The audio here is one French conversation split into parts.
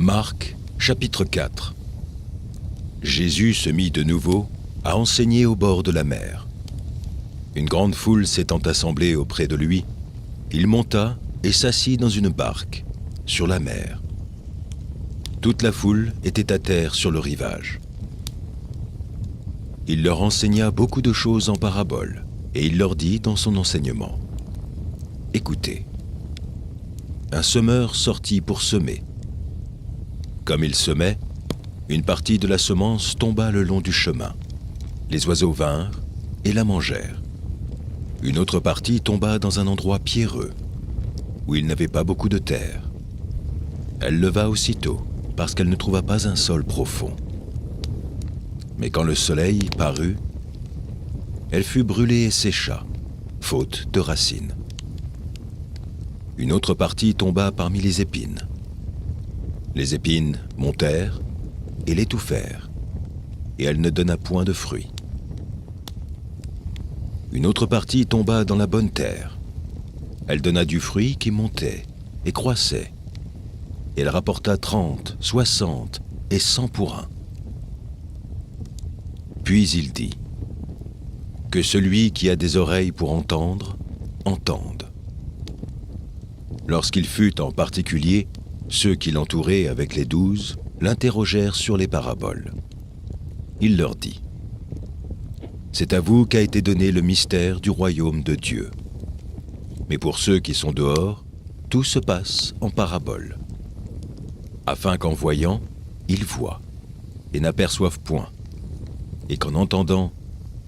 Marc, chapitre 4. Jésus se mit de nouveau à enseigner au bord de la mer. Une grande foule s'étant assemblée auprès de lui, il monta et s'assit dans une barque, sur la mer. Toute la foule était à terre sur le rivage. Il leur enseigna beaucoup de choses en paraboles, et il leur dit dans son enseignement : « Écoutez, un semeur sortit pour semer. Comme il semait, une partie de la semence tomba le long du chemin. Les oiseaux vinrent et la mangèrent. Une autre partie tomba dans un endroit pierreux, où il n'avait pas beaucoup de terre. Elle leva aussitôt, parce qu'elle ne trouva pas un sol profond. Mais quand le soleil parut, elle fut brûlée et sécha, faute de racines. Une autre partie tomba parmi les épines. Les épines montèrent et l'étouffèrent, et elle ne donna point de fruits. Une autre partie tomba dans la bonne terre. Elle donna du fruit qui montait et croissait. Elle rapporta 30, 60 et 100 pour un. Puis il dit : que celui qui a des oreilles pour entendre, entende. Lorsqu'il fut en particulier, ceux qui l'entouraient avec les 12 l'interrogèrent sur les paraboles. Il leur dit : c'est à vous qu'a été donné le mystère du royaume de Dieu. Mais pour ceux qui sont dehors, tout se passe en paraboles, afin qu'en voyant, ils voient et n'aperçoivent point, et qu'en entendant,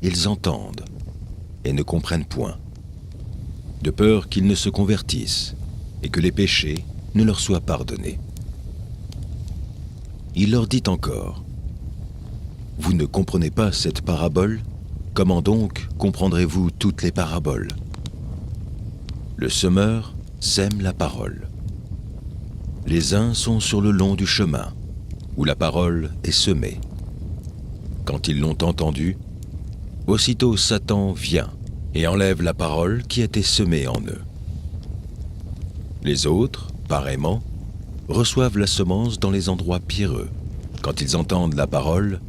ils entendent et ne comprennent point, de peur qu'ils ne se convertissent et que les péchés ne leur soient pardonnés. Il leur dit encore : vous ne comprenez pas cette parabole ? Comment donc comprendrez-vous toutes les paraboles ? Le semeur sème la parole. Les uns sont sur le long du chemin, où la parole est semée. Quand ils l'ont entendue, aussitôt Satan vient et enlève la parole qui a été semée en eux. Les autres, pareillement, reçoivent la semence dans les endroits pierreux. Quand ils entendent la parole,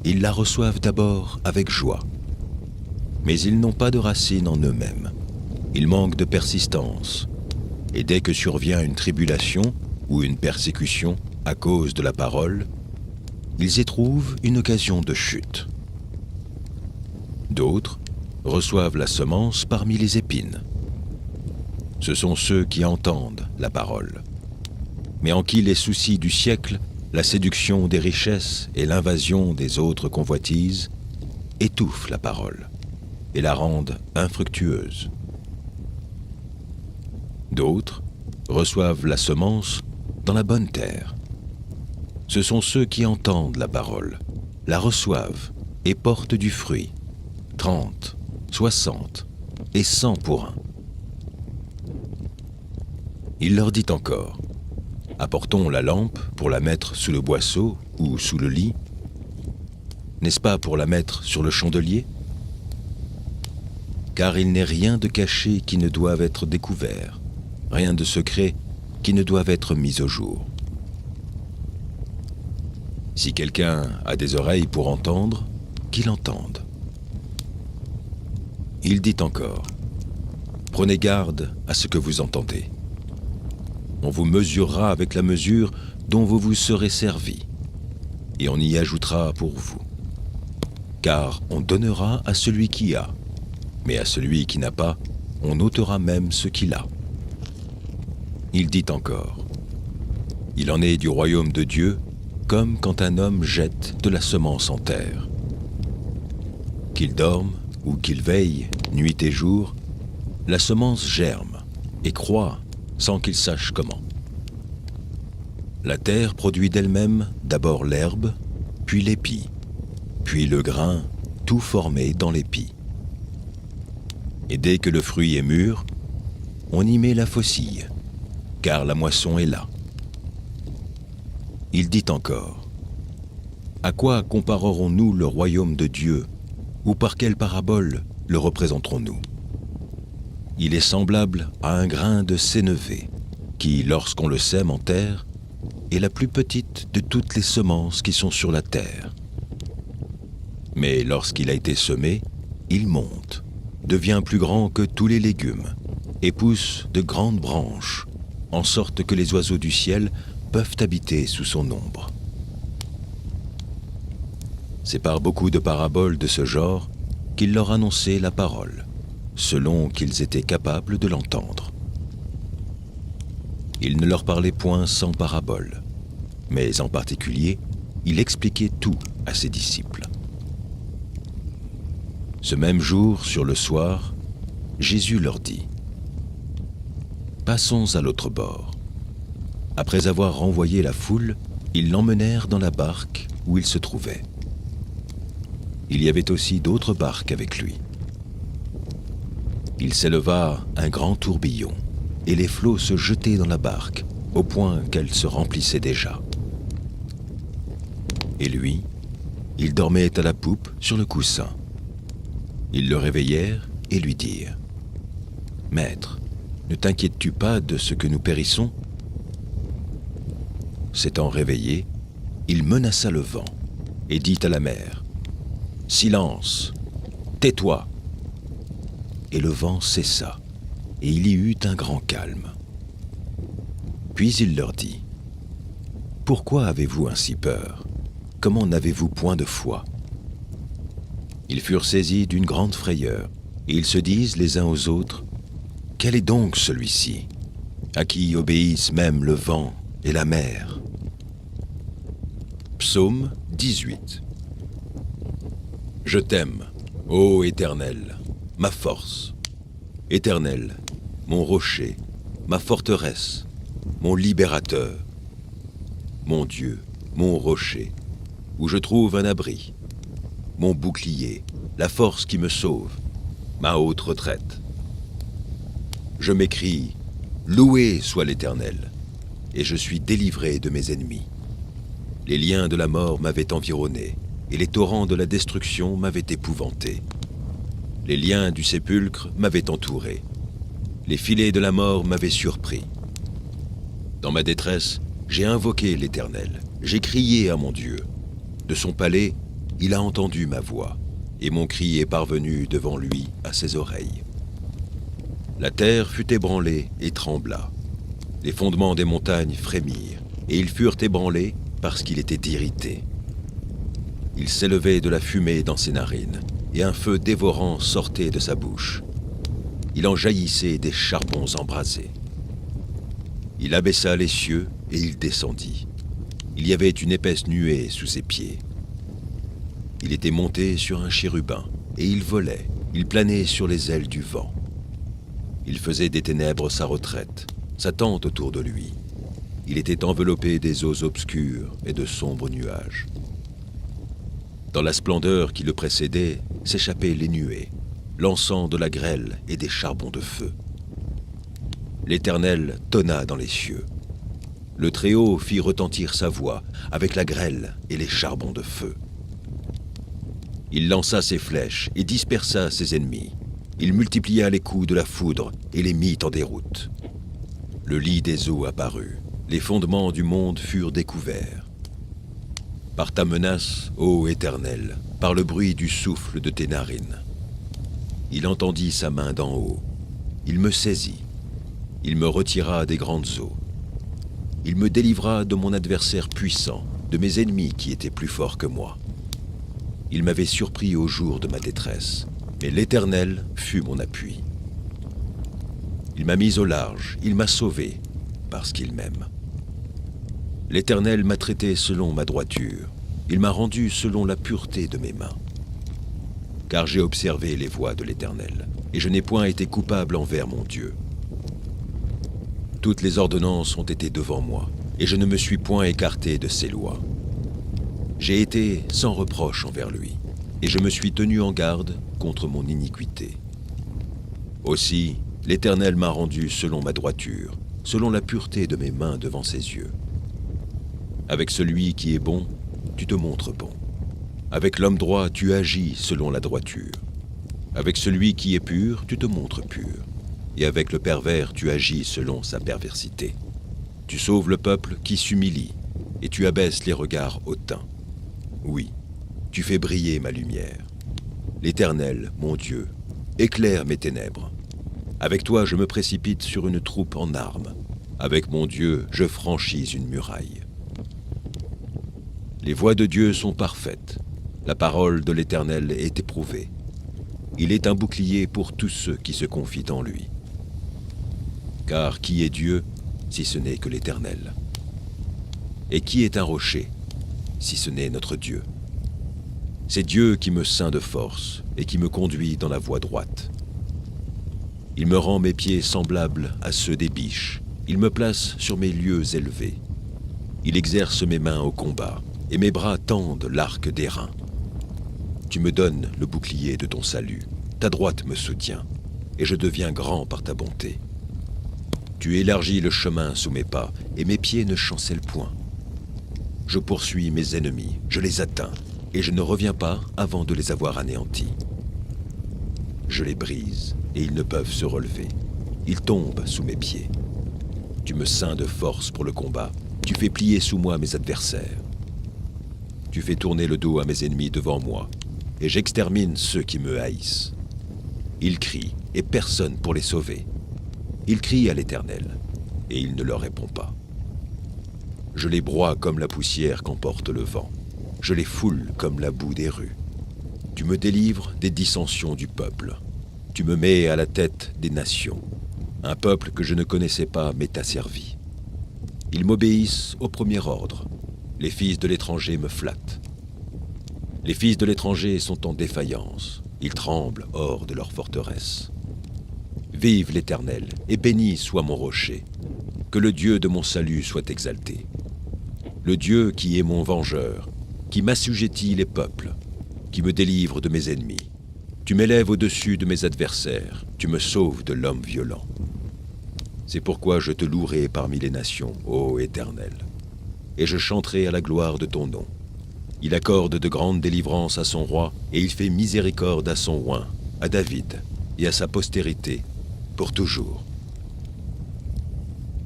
ils la reçoivent d'abord avec joie. Mais ils n'ont pas de racine en eux-mêmes. Ils manquent de persistance. Et dès que survient une tribulation ou une persécution à cause de la parole, ils éprouvent une occasion de chute. D'autres reçoivent la semence parmi les épines. Ce sont ceux qui entendent la parole, mais en qui les soucis du siècle, la séduction des richesses et l'invasion des autres convoitises étouffent la parole et la rendent infructueuse. D'autres reçoivent la semence dans la bonne terre. Ce sont ceux qui entendent la parole, la reçoivent et portent du fruit, 30, 60 et 100 pour un. Il leur dit encore : apportons la lampe pour la mettre sous le boisseau ou sous le lit. N'est-ce pas pour la mettre sur le chandelier ? Car il n'est rien de caché qui ne doive être découvert, rien de secret qui ne doive être mis au jour. Si quelqu'un a des oreilles pour entendre, qu'il entende. Il dit encore : prenez garde à ce que vous entendez. On vous mesurera avec la mesure dont vous vous serez servi, et on y ajoutera pour vous. Car on donnera à celui qui a, mais à celui qui n'a pas, on ôtera même ce qu'il a. Il dit encore : il en est du royaume de Dieu, comme quand un homme jette de la semence en terre. Qu'il dorme ou qu'il veille, nuit et jour, la semence germe et croît sans qu'il sache comment. La terre produit d'elle-même d'abord l'herbe, puis l'épi, puis le grain, tout formé dans l'épi. Et dès que le fruit est mûr, on y met la faucille, car la moisson est là. Il dit encore : à quoi comparerons-nous le royaume de Dieu, ou par quelle parabole le représenterons-nous ? Il est semblable à un grain de sénévé, qui, lorsqu'on le sème en terre, est la plus petite de toutes les semences qui sont sur la terre. Mais lorsqu'il a été semé, il monte, devient plus grand que tous les légumes et pousse de grandes branches, en sorte que les oiseaux du ciel peuvent habiter sous son ombre. C'est par beaucoup de paraboles de ce genre qu'il leur annonçait la parole, selon qu'ils étaient capables de l'entendre. Il ne leur parlait point sans paraboles, mais en particulier, il expliquait tout à ses disciples. Ce même jour, sur le soir, Jésus leur dit : « Passons à l'autre bord. » Après avoir renvoyé la foule, ils l'emmenèrent dans la barque où il se trouvait. Il y avait aussi d'autres barques avec lui. Il s'éleva un grand tourbillon, et les flots se jetaient dans la barque, au point qu'elle se remplissait déjà. Et lui, il dormait à la poupe sur le coussin. Ils le réveillèrent et lui dirent : « Maître, ne t'inquiètes-tu pas de ce que nous périssons ? » S'étant réveillé, il menaça le vent et dit à la mer : « Silence, tais-toi !» Et le vent cessa, et il y eut un grand calme. Puis il leur dit : « Pourquoi avez-vous ainsi peur ? Comment n'avez-vous point de foi ? » Ils furent saisis d'une grande frayeur, et ils se disent les uns aux autres : « Quel est donc celui-ci, à qui obéissent même le vent et la mer ?» Psaume 18. Je t'aime, ô Éternel, ma force. Éternel, mon rocher, ma forteresse, mon libérateur. Mon Dieu, mon rocher, où je trouve un abri. Mon bouclier, la force qui me sauve, ma haute retraite. Je m'écrie : loué soit l'Éternel, et je suis délivré de mes ennemis. Les liens de la mort m'avaient environné, et les torrents de la destruction m'avaient épouvanté. Les liens du sépulcre m'avaient entouré. Les filets de la mort m'avaient surpris. Dans ma détresse, j'ai invoqué l'Éternel. J'ai crié à mon Dieu. De son palais, il a entendu ma voix, et mon cri est parvenu devant lui à ses oreilles. La terre fut ébranlée et trembla. Les fondements des montagnes frémirent, et ils furent ébranlés parce qu'il était irrité. Il s'élevait de la fumée dans ses narines, et un feu dévorant sortait de sa bouche. Il en jaillissait des charbons embrasés. Il abaissa les cieux et il descendit. Il y avait une épaisse nuée sous ses pieds. Il était monté sur un chérubin, et il volait, il planait sur les ailes du vent. Il faisait des ténèbres sa retraite, sa tente autour de lui. Il était enveloppé des eaux obscures et de sombres nuages. Dans la splendeur qui le précédait, s'échappaient les nuées, lançant de la grêle et des charbons de feu. L'Éternel tonna dans les cieux. Le Très-Haut fit retentir sa voix avec la grêle et les charbons de feu. Il lança ses flèches et dispersa ses ennemis. Il multiplia les coups de la foudre et les mit en déroute. Le lit des eaux apparut. Les fondements du monde furent découverts. Par ta menace, ô Éternel, par le bruit du souffle de tes narines. Il entendit sa main d'en haut. Il me saisit. Il me retira des grandes eaux. Il me délivra de mon adversaire puissant, de mes ennemis qui étaient plus forts que moi. Il m'avait surpris au jour de ma détresse, mais l'Éternel fut mon appui. Il m'a mis au large, il m'a sauvé, parce qu'il m'aime. L'Éternel m'a traité selon ma droiture, il m'a rendu selon la pureté de mes mains. Car j'ai observé les voies de l'Éternel, et je n'ai point été coupable envers mon Dieu. Toutes les ordonnances ont été devant moi, et je ne me suis point écarté de ses lois. J'ai été sans reproche envers lui, et je me suis tenu en garde contre mon iniquité. Aussi, l'Éternel m'a rendu selon ma droiture, selon la pureté de mes mains devant ses yeux. Avec celui qui est bon, tu te montres bon. Avec l'homme droit, tu agis selon la droiture. Avec celui qui est pur, tu te montres pur. Et avec le pervers, tu agis selon sa perversité. Tu sauves le peuple qui s'humilie, et tu abaisses les regards hautains. Oui, tu fais briller ma lumière. L'Éternel, mon Dieu, éclaire mes ténèbres. Avec toi, je me précipite sur une troupe en armes. Avec mon Dieu, je franchis une muraille. Les voies de Dieu sont parfaites. La parole de l'Éternel est éprouvée. Il est un bouclier pour tous ceux qui se confient en lui. Car qui est Dieu, si ce n'est que l'Éternel? Et qui est un rocher, si ce n'est notre Dieu? C'est Dieu qui me ceint de force et qui me conduit dans la voie droite. Il me rend mes pieds semblables à ceux des biches. Il me place sur mes lieux élevés. Il exerce mes mains au combat et mes bras tendent l'arc d'airain. Tu me donnes le bouclier de ton salut. Ta droite me soutient et je deviens grand par ta bonté. Tu élargis le chemin sous mes pas, et mes pieds ne chancellent point. Je poursuis mes ennemis, je les atteins, et je ne reviens pas avant de les avoir anéantis. Je les brise, et ils ne peuvent se relever. Ils tombent sous mes pieds. Tu me ceins de force pour le combat, tu fais plier sous moi mes adversaires. Tu fais tourner le dos à mes ennemis devant moi, et j'extermine ceux qui me haïssent. Ils crient, et personne pour les sauver. Ils crient à l'Éternel, et il ne leur répond pas. Je les broie comme la poussière qu'emporte le vent. Je les foule comme la boue des rues. Tu me délivres des dissensions du peuple. Tu me mets à la tête des nations. Un peuple que je ne connaissais pas m'est asservi. Ils m'obéissent au premier ordre. Les fils de l'étranger me flattent. Les fils de l'étranger sont en défaillance. Ils tremblent hors de leur forteresse. Vive l'Éternel, et béni soit mon rocher. Que le Dieu de mon salut soit exalté. Le Dieu qui est mon vengeur, qui m'assujettit les peuples, qui me délivre de mes ennemis. Tu m'élèves au-dessus de mes adversaires, tu me sauves de l'homme violent. C'est pourquoi je te louerai parmi les nations, ô Éternel, et je chanterai à la gloire de ton nom. Il accorde de grandes délivrances à son roi, et il fait miséricorde à son oint, à David et à sa postérité, pour toujours.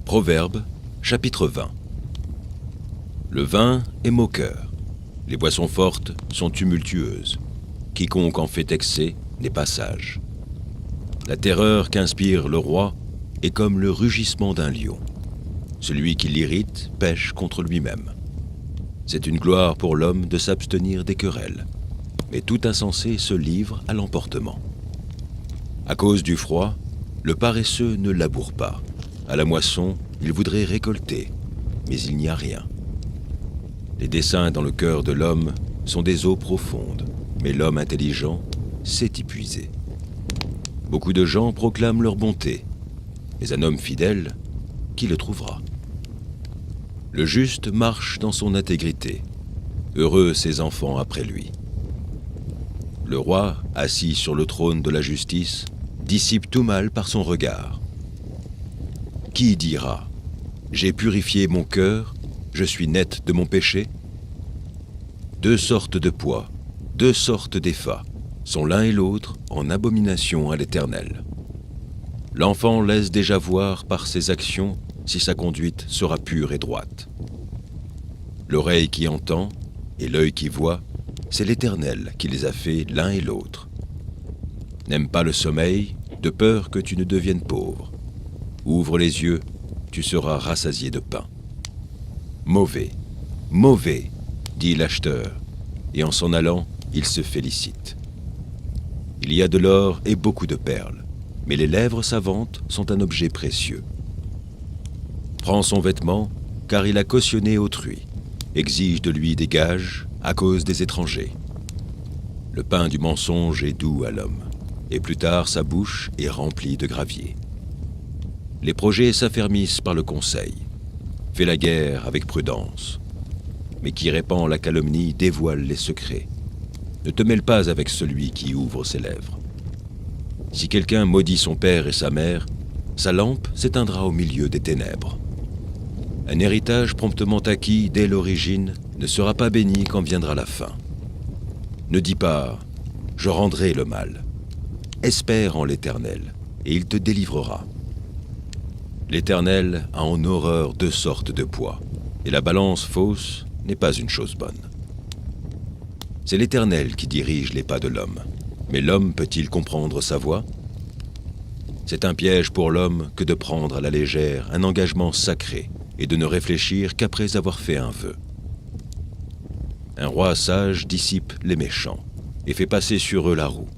Proverbes, chapitre 20. Le vin est moqueur, les boissons fortes sont tumultueuses. Quiconque en fait excès n'est pas sage. La terreur qu'inspire le roi est comme le rugissement d'un lion. Celui qui l'irrite pèche contre lui-même. C'est une gloire pour l'homme de s'abstenir des querelles, mais tout insensé se livre à l'emportement. À cause du froid, le paresseux ne laboure pas. À la moisson, il voudrait récolter, mais il n'y a rien. Les desseins dans le cœur de l'homme sont des eaux profondes, mais l'homme intelligent sait y puiser. Beaucoup de gens proclament leur bonté, mais un homme fidèle, qui le trouvera? Le juste marche dans son intégrité. Heureux ses enfants après lui. Le roi, assis sur le trône de la justice, dissipe tout mal par son regard. Qui dira « J'ai purifié mon cœur, je suis net de mon péché » Deux sortes de poids, deux sortes d'effats, sont l'un et l'autre en abomination à l'Éternel. L'enfant laisse déjà voir par ses actions si sa conduite sera pure et droite. L'oreille qui entend et l'œil qui voit, c'est l'Éternel qui les a fait l'un et l'autre. N'aime pas le sommeil, de peur que tu ne deviennes pauvre. Ouvre les yeux, tu seras rassasié de pain. Mauvais, mauvais, dit l'acheteur, et en s'en allant, il se félicite. Il y a de l'or et beaucoup de perles, mais les lèvres savantes sont un objet précieux. Prends son vêtement, car il a cautionné autrui, exige de lui des gages à cause des étrangers. Le pain du mensonge est doux à l'homme, et plus tard sa bouche est remplie de gravier. Les projets s'affermissent par le conseil. Fais la guerre avec prudence. Mais qui répand la calomnie dévoile les secrets. Ne te mêle pas avec celui qui ouvre ses lèvres. Si quelqu'un maudit son père et sa mère, sa lampe s'éteindra au milieu des ténèbres. Un héritage promptement acquis dès l'origine ne sera pas béni quand viendra la fin. Ne dis pas « je rendrai le mal ». Espère en l'Éternel, et il te délivrera. L'Éternel a en horreur 2 sortes de poids, et la balance fausse n'est pas une chose bonne. C'est l'Éternel qui dirige les pas de l'homme, mais l'homme peut-il comprendre sa voie? C'est un piège pour l'homme que de prendre à la légère un engagement sacré et de ne réfléchir qu'après avoir fait un vœu. Un roi sage dissipe les méchants et fait passer sur eux la roue.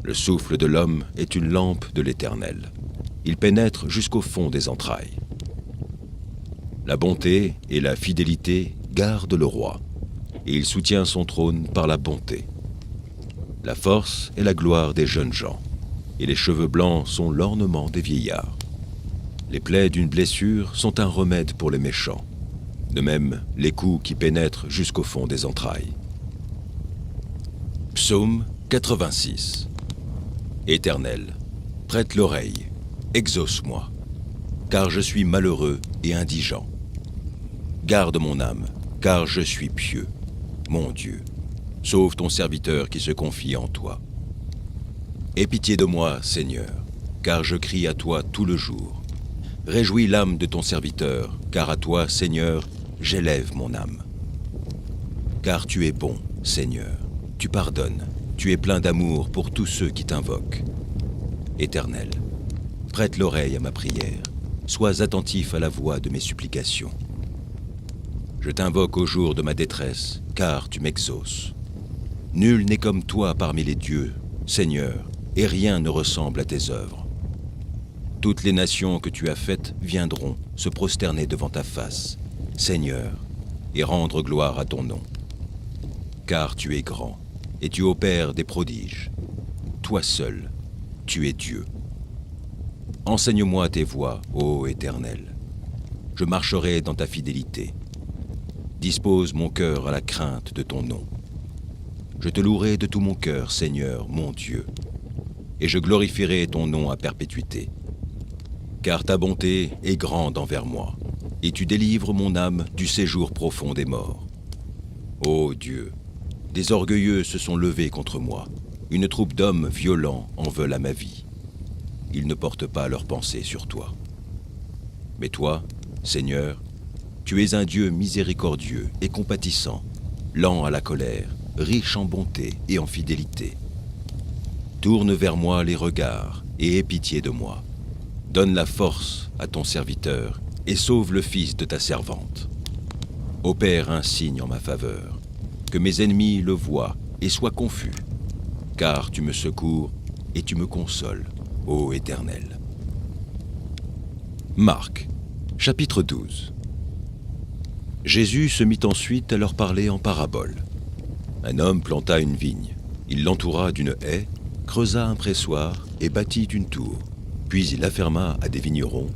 Le souffle de l'homme est une lampe de l'Éternel. Il pénètre jusqu'au fond des entrailles. La bonté et la fidélité gardent le roi, et il soutient son trône par la bonté. La force est la gloire des jeunes gens, et les cheveux blancs sont l'ornement des vieillards. Les plaies d'une blessure sont un remède pour les méchants, de même les coups qui pénètrent jusqu'au fond des entrailles. Psaume 86. Éternel, prête l'oreille, exauce-moi, car je suis malheureux et indigent. Garde mon âme, car je suis pieux. Mon Dieu, sauve ton serviteur qui se confie en toi. Aie pitié de moi, Seigneur, car je crie à toi tout le jour. Réjouis l'âme de ton serviteur, car à toi, Seigneur, j'élève mon âme. Car tu es bon, Seigneur, tu pardonnes, tu es plein d'amour pour tous ceux qui t'invoquent. Éternel, prête l'oreille à ma prière, sois attentif à la voix de mes supplications. Je t'invoque au jour de ma détresse, car tu m'exauces. Nul n'est comme toi parmi les dieux, Seigneur, et rien ne ressemble à tes œuvres. Toutes les nations que tu as faites viendront se prosterner devant ta face, Seigneur, et rendre gloire à ton nom. Car tu es grand, et tu opères des prodiges. Toi seul, tu es Dieu. Enseigne-moi tes voies, ô Éternel. Je marcherai dans ta fidélité. Dispose mon cœur à la crainte de ton nom. Je te louerai de tout mon cœur, Seigneur, mon Dieu, et je glorifierai ton nom à perpétuité. Car ta bonté est grande envers moi, et tu délivres mon âme du séjour profond des morts. Ô Dieu, des orgueilleux se sont levés contre moi, une troupe d'hommes violents en veulent à ma vie. Ils ne portent pas leurs pensées sur toi. Mais toi, Seigneur, tu es un Dieu miséricordieux et compatissant, lent à la colère, riche en bonté et en fidélité. Tourne vers moi les regards et aie pitié de moi. Donne la force à ton serviteur et sauve le fils de ta servante. Opère un signe en ma faveur, que mes ennemis le voient et soient confus, car tu me secours et tu me consoles, ô Éternel. Marc, chapitre 12. Jésus se mit ensuite à leur parler en parabole. Un homme planta une vigne, il l'entoura d'une haie, creusa un pressoir et bâtit une tour, puis il la ferma à des vignerons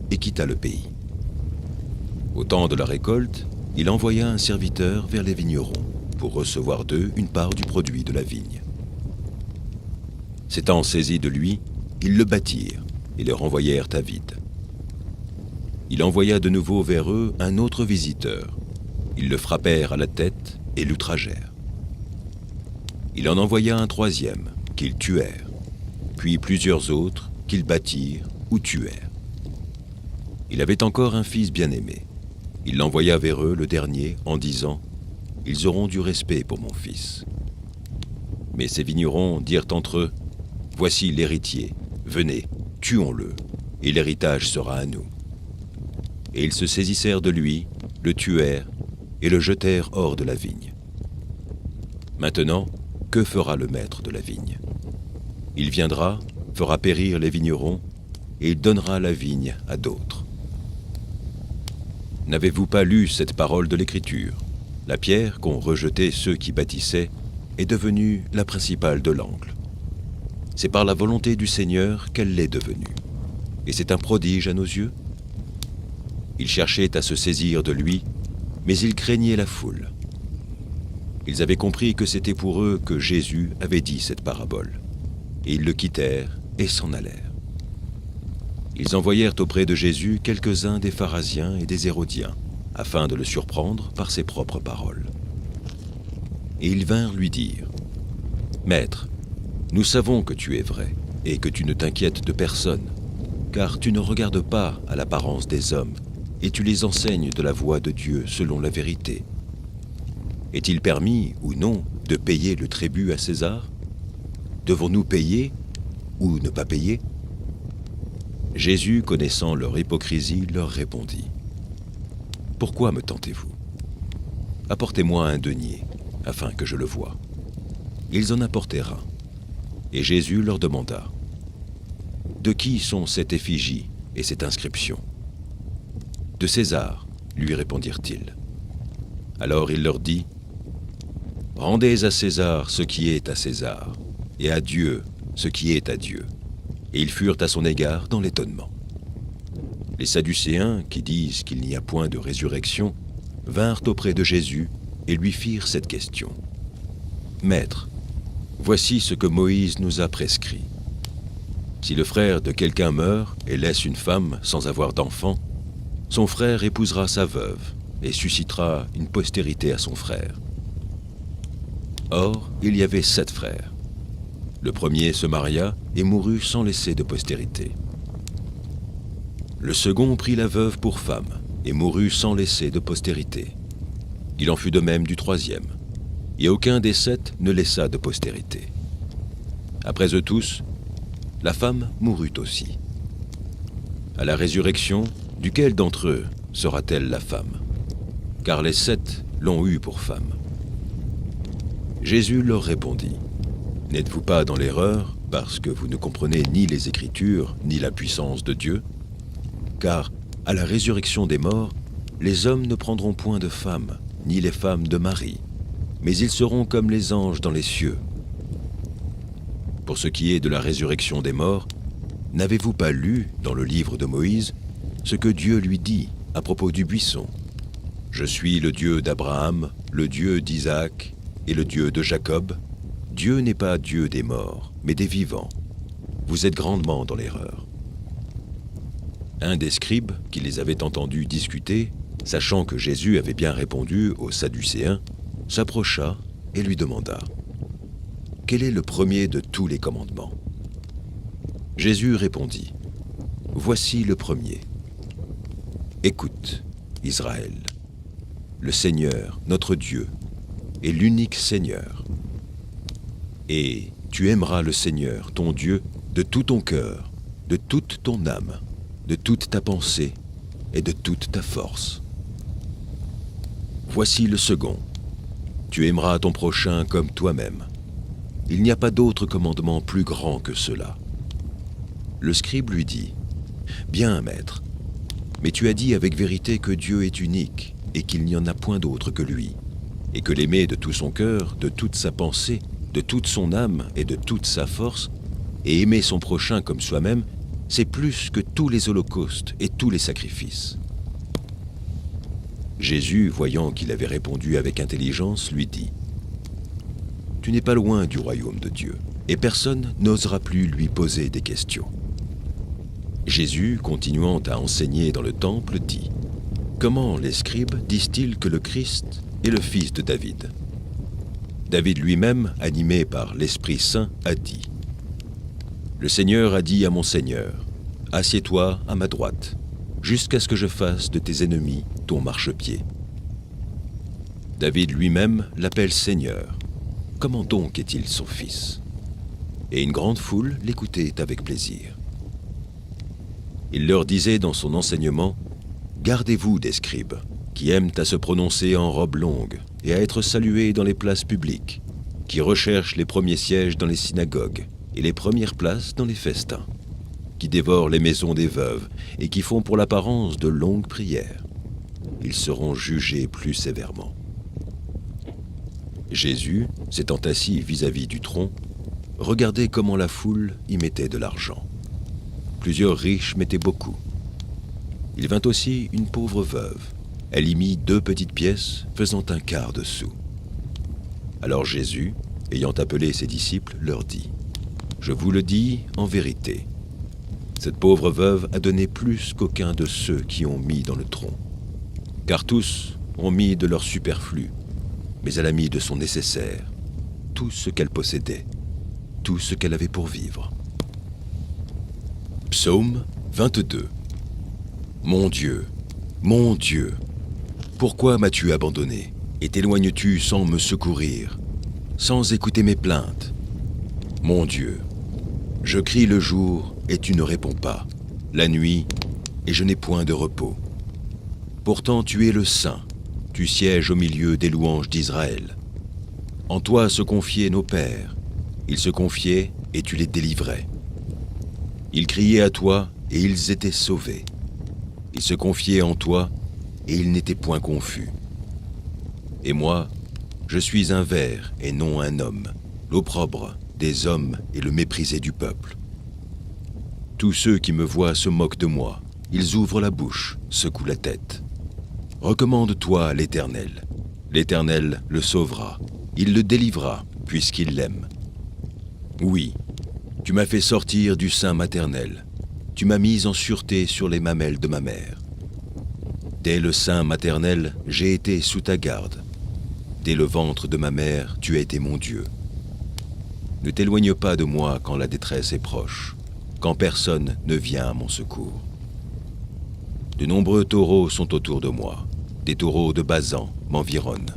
et quitta le pays. Au temps de la récolte, il envoya un serviteur vers les vignerons pour recevoir d'eux une part du produit de la vigne. S'étant saisis de lui, ils le battirent et le renvoyèrent à vide. Il envoya de nouveau vers eux un autre visiteur. Ils le frappèrent à la tête et l'outragèrent. Il en envoya un troisième, qu'ils tuèrent, puis plusieurs autres qu'ils battirent ou tuèrent. Il avait encore un fils bien-aimé. Il l'envoya vers eux le dernier en disant « Ils auront du respect pour mon fils. » Mais ces vignerons dirent entre eux « Voici l'héritier, venez, tuons-le, et l'héritage sera à nous. » Et ils se saisissèrent de lui, le tuèrent et le jetèrent hors de la vigne. Maintenant, que fera le maître de la vigne? Il viendra, fera périr les vignerons, et il donnera la vigne à d'autres. N'avez-vous pas lu cette parole de l'Écriture? La pierre qu'ont rejetée ceux qui bâtissaient est devenue la principale de l'angle. C'est par la volonté du Seigneur qu'elle l'est devenue. Et c'est un prodige à nos yeux. Ils cherchaient à se saisir de lui, mais ils craignaient la foule. Ils avaient compris que c'était pour eux que Jésus avait dit cette parabole. Et ils le quittèrent et s'en allèrent. Ils envoyèrent auprès de Jésus quelques-uns des pharisiens et des hérodiens, afin de le surprendre par ses propres paroles. Et ils vinrent lui dire « Maître, nous savons que tu es vrai et que tu ne t'inquiètes de personne. car tu ne regardes pas à l'apparence des hommes, et tu les enseignes de la voie de Dieu selon la vérité. Est-il permis ou non de payer le tribut à César? Devons-nous payer ou ne pas payer? Jésus, connaissant leur hypocrisie, leur répondit. Pourquoi me tentez-vous? Apportez-moi un denier, afin que je le voie. Ils en apportèrent un. Et Jésus leur demanda. De qui sont cette effigie et cette inscription? De César, lui répondirent-ils. Alors il leur dit, rendez à César ce qui est à César, et à Dieu ce qui est à Dieu. Et ils furent à son égard dans l'étonnement. Les Sadducéens, qui disent qu'il n'y a point de résurrection, vinrent auprès de Jésus et lui firent cette question. Maître, voici ce que Moïse nous a prescrit. Si le frère de quelqu'un meurt et laisse une femme sans avoir d'enfant, son frère épousera sa veuve et suscitera une postérité à son frère. Or, il y avait 7 frères. Le premier se maria et mourut sans laisser de postérité. Le second prit la veuve pour femme et mourut sans laisser de postérité. Il en fut de même du troisième, et aucun des 7 ne laissa de postérité. Après eux tous, la femme mourut aussi. À la résurrection, duquel d'entre eux sera-t-elle la femme? Car les 7 l'ont eue pour femme. Jésus leur répondit. N'êtes-vous pas dans l'erreur parce que vous ne comprenez ni les Écritures ni la puissance de Dieu? Car, à la résurrection des morts, les hommes ne prendront point de femmes, ni les femmes de mari, mais ils seront comme les anges dans les cieux. Pour ce qui est de la résurrection des morts, n'avez-vous pas lu dans le livre de Moïse ce que Dieu lui dit à propos du buisson? Je suis le Dieu d'Abraham, le Dieu d'Isaac et le Dieu de Jacob. Dieu n'est pas Dieu des morts, mais des vivants. Vous êtes grandement dans l'erreur. Un des scribes, qui les avait entendus discuter, sachant que Jésus avait bien répondu aux Sadducéens, s'approcha et lui demanda « Quel est le premier de tous les commandements ?» Jésus répondit « Voici le premier. Écoute, Israël, le Seigneur, notre Dieu, est l'unique Seigneur. Et tu aimeras le Seigneur, ton Dieu, de tout ton cœur, de toute ton âme, de toute ta pensée et de toute ta force. Voici le second. Tu aimeras ton prochain comme toi-même. Il n'y a pas d'autre commandement plus grand que cela. » Le scribe lui dit, « Bien, maître, mais tu as dit avec vérité que Dieu est unique et qu'il n'y en a point d'autre que lui, et que l'aimer de tout son cœur, de toute sa pensée, de toute son âme et de toute sa force, et aimer son prochain comme soi-même, c'est plus que tous les holocaustes et tous les sacrifices. » Jésus, voyant qu'il avait répondu avec intelligence, lui dit, « Tu n'es pas loin du royaume de Dieu, et personne n'osera plus lui poser des questions. » Jésus, continuant à enseigner dans le temple, dit, « Comment les scribes disent-ils que le Christ est le fils de David? David lui-même, animé par l'Esprit Saint, a dit, « Le Seigneur a dit à mon Seigneur, assieds-toi à ma droite, jusqu'à ce que je fasse de tes ennemis ton marchepied. » David lui-même l'appelle Seigneur. Comment donc est-il son fils? Et une grande foule l'écoutait avec plaisir. Il leur disait dans son enseignement, « Gardez-vous des scribes, qui aiment à se prononcer en robe longue et à être salués dans les places publiques, qui recherchent les premiers sièges dans les synagogues et les premières places dans les festins, qui dévorent les maisons des veuves et qui font pour l'apparence de longues prières. Ils seront jugés plus sévèrement. » Jésus, s'étant assis vis-à-vis du tronc, regardait comment la foule y mettait de l'argent. Plusieurs riches mettaient beaucoup. Il vint aussi une pauvre veuve. Elle y mit 2 petites pièces, faisant un quart de sou. Alors Jésus, ayant appelé ses disciples, leur dit, « Je vous le dis en vérité, cette pauvre veuve a donné plus qu'aucun de ceux qui ont mis dans le tronc. Car tous ont mis de leur superflu, mais elle a mis de son nécessaire, tout ce qu'elle possédait, tout ce qu'elle avait pour vivre. » Psaume 22. Mon Dieu, pourquoi m'as-tu abandonné et t'éloignes-tu sans me secourir, sans écouter mes plaintes? Mon Dieu, je crie le jour et tu ne réponds pas, la nuit et je n'ai point de repos. Pourtant tu es le Saint, tu sièges au milieu des louanges d'Israël. En toi se confiaient nos pères, ils se confiaient et tu les délivrais. Ils criaient à toi et ils étaient sauvés. Ils se confiaient en toi et ils n'étaient point confus. Et moi, je suis un ver et non un homme, l'opprobre des hommes et le méprisé du peuple. Tous ceux qui me voient se moquent de moi, ils ouvrent la bouche, secouent la tête. Recommande-toi à l'Éternel. L'Éternel le sauvera, il le délivrera, puisqu'il l'aime. Oui, tu m'as fait sortir du sein maternel. Tu m'as mis en sûreté sur les mamelles de ma mère. Dès le sein maternel, j'ai été sous ta garde. Dès le ventre de ma mère, tu as été mon Dieu. Ne t'éloigne pas de moi quand la détresse est proche, quand personne ne vient à mon secours. De nombreux taureaux sont autour de moi, des taureaux de Basan m'environnent.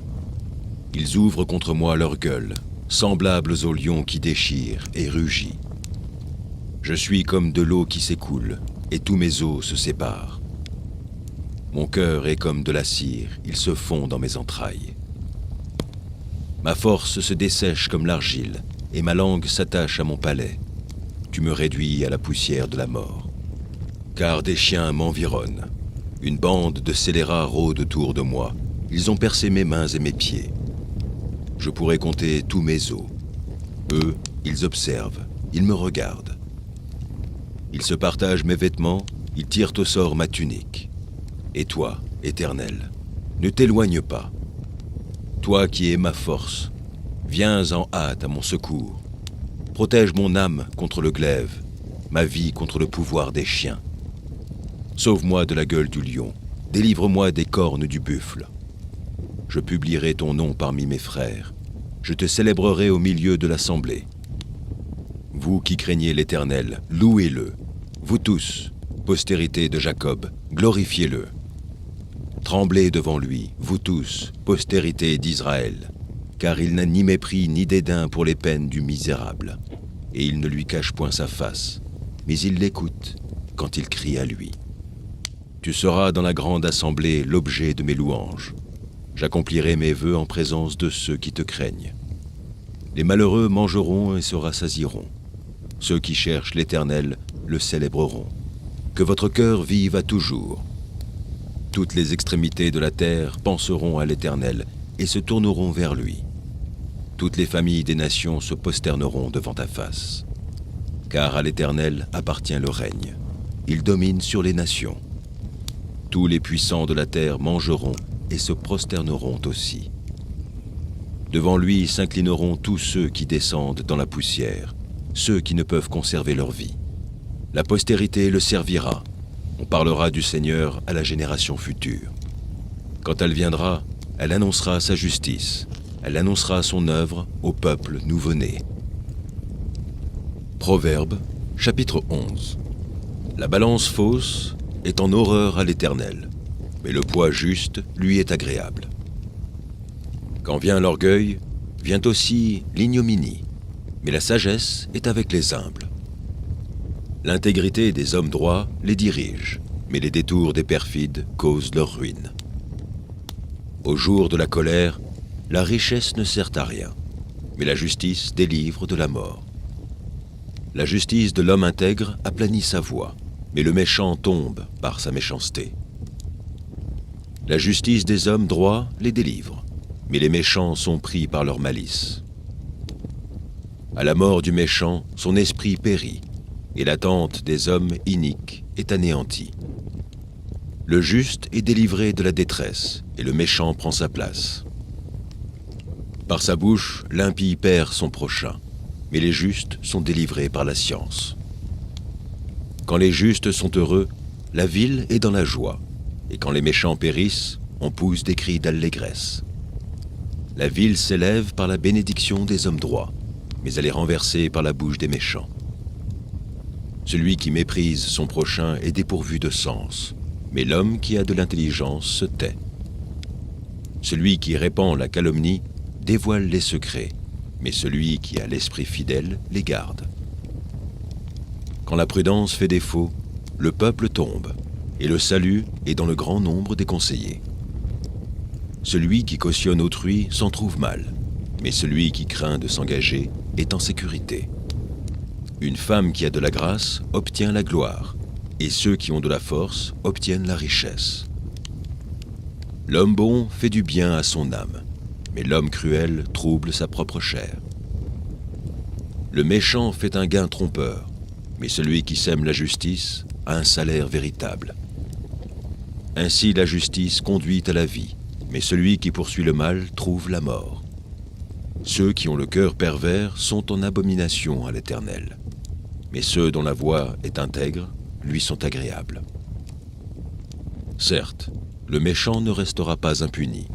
Ils ouvrent contre moi leur gueule, semblables aux lions qui déchirent et rugissent. Je suis comme de l'eau qui s'écoule, et tous mes os se séparent. Mon cœur est comme de la cire, il se fond dans mes entrailles. Ma force se dessèche comme l'argile, et ma langue s'attache à mon palais. Tu me réduis à la poussière de la mort. Car des chiens m'environnent. Une bande de scélérats rôde autour de moi. Ils ont percé mes mains et mes pieds. Je pourrais compter tous mes os. Eux, ils observent, ils me regardent. Ils se partagent mes vêtements, ils tirent au sort ma tunique. Et toi, Éternel, ne t'éloigne pas. Toi qui es ma force, viens en hâte à mon secours. Protège mon âme contre le glaive, ma vie contre le pouvoir des chiens. Sauve-moi de la gueule du lion, délivre-moi des cornes du buffle. Je publierai ton nom parmi mes frères, je te célébrerai au milieu de l'assemblée. Vous qui craignez l'Éternel, louez-le. Vous tous, postérité de Jacob, glorifiez-le. Tremblez devant lui, vous tous, postérité d'Israël, car il n'a ni mépris ni dédain pour les peines du misérable, et il ne lui cache point sa face, mais il l'écoute quand il crie à lui. Tu seras dans la grande assemblée l'objet de mes louanges. J'accomplirai mes vœux en présence de ceux qui te craignent. Les malheureux mangeront et se rassasieront. Ceux qui cherchent l'Éternel le célébreront. Que votre cœur vive à toujours. Toutes les extrémités de la terre penseront à l'Éternel et se tourneront vers lui. Toutes les familles des nations se prosterneront devant ta face. Car à l'Éternel appartient le règne. Il domine sur les nations. Tous les puissants de la terre mangeront et se prosterneront aussi. Devant lui s'inclineront tous ceux qui descendent dans la poussière, ceux qui ne peuvent conserver leur vie. La postérité le servira. On parlera du Seigneur à la génération future. Quand elle viendra, elle annoncera sa justice. Elle annoncera son œuvre au peuple nouveau-né. Proverbes, chapitre 11. La balance fausse est en horreur à l'Éternel, mais le poids juste lui est agréable. Quand vient l'orgueil, vient aussi l'ignominie, mais la sagesse est avec les humbles. L'intégrité des hommes droits les dirige, mais les détours des perfides causent leur ruine. Au jour de la colère, la richesse ne sert à rien, mais la justice délivre de la mort. La justice de l'homme intègre aplanit sa voie, mais le méchant tombe par sa méchanceté. La justice des hommes droits les délivre, mais les méchants sont pris par leur malice. À la mort du méchant, son esprit périt, et l'attente des hommes iniques est anéantie. Le juste est délivré de la détresse, et le méchant prend sa place. Par sa bouche, l'impie perd son prochain, mais les justes sont délivrés par la science. Quand les justes sont heureux, la ville est dans la joie, et quand les méchants périssent, on pousse des cris d'allégresse. La ville s'élève par la bénédiction des hommes droits, mais elle est renversée par la bouche des méchants. Celui qui méprise son prochain est dépourvu de sens, mais l'homme qui a de l'intelligence se tait. Celui qui répand la calomnie dévoile les secrets, mais celui qui a l'esprit fidèle les garde. Quand la prudence fait défaut, le peuple tombe, et le salut est dans le grand nombre des conseillers. Celui qui cautionne autrui s'en trouve mal, mais celui qui craint de s'engager est en sécurité. Une femme qui a de la grâce obtient la gloire, et ceux qui ont de la force obtiennent la richesse. L'homme bon fait du bien à son âme, mais l'homme cruel trouble sa propre chair. Le méchant fait un gain trompeur, mais celui qui sème la justice a un salaire véritable. Ainsi la justice conduit à la vie, mais celui qui poursuit le mal trouve la mort. Ceux qui ont le cœur pervers sont en abomination à l'Éternel, mais ceux dont la voie est intègre lui sont agréables. Certes, le méchant ne restera pas impuni,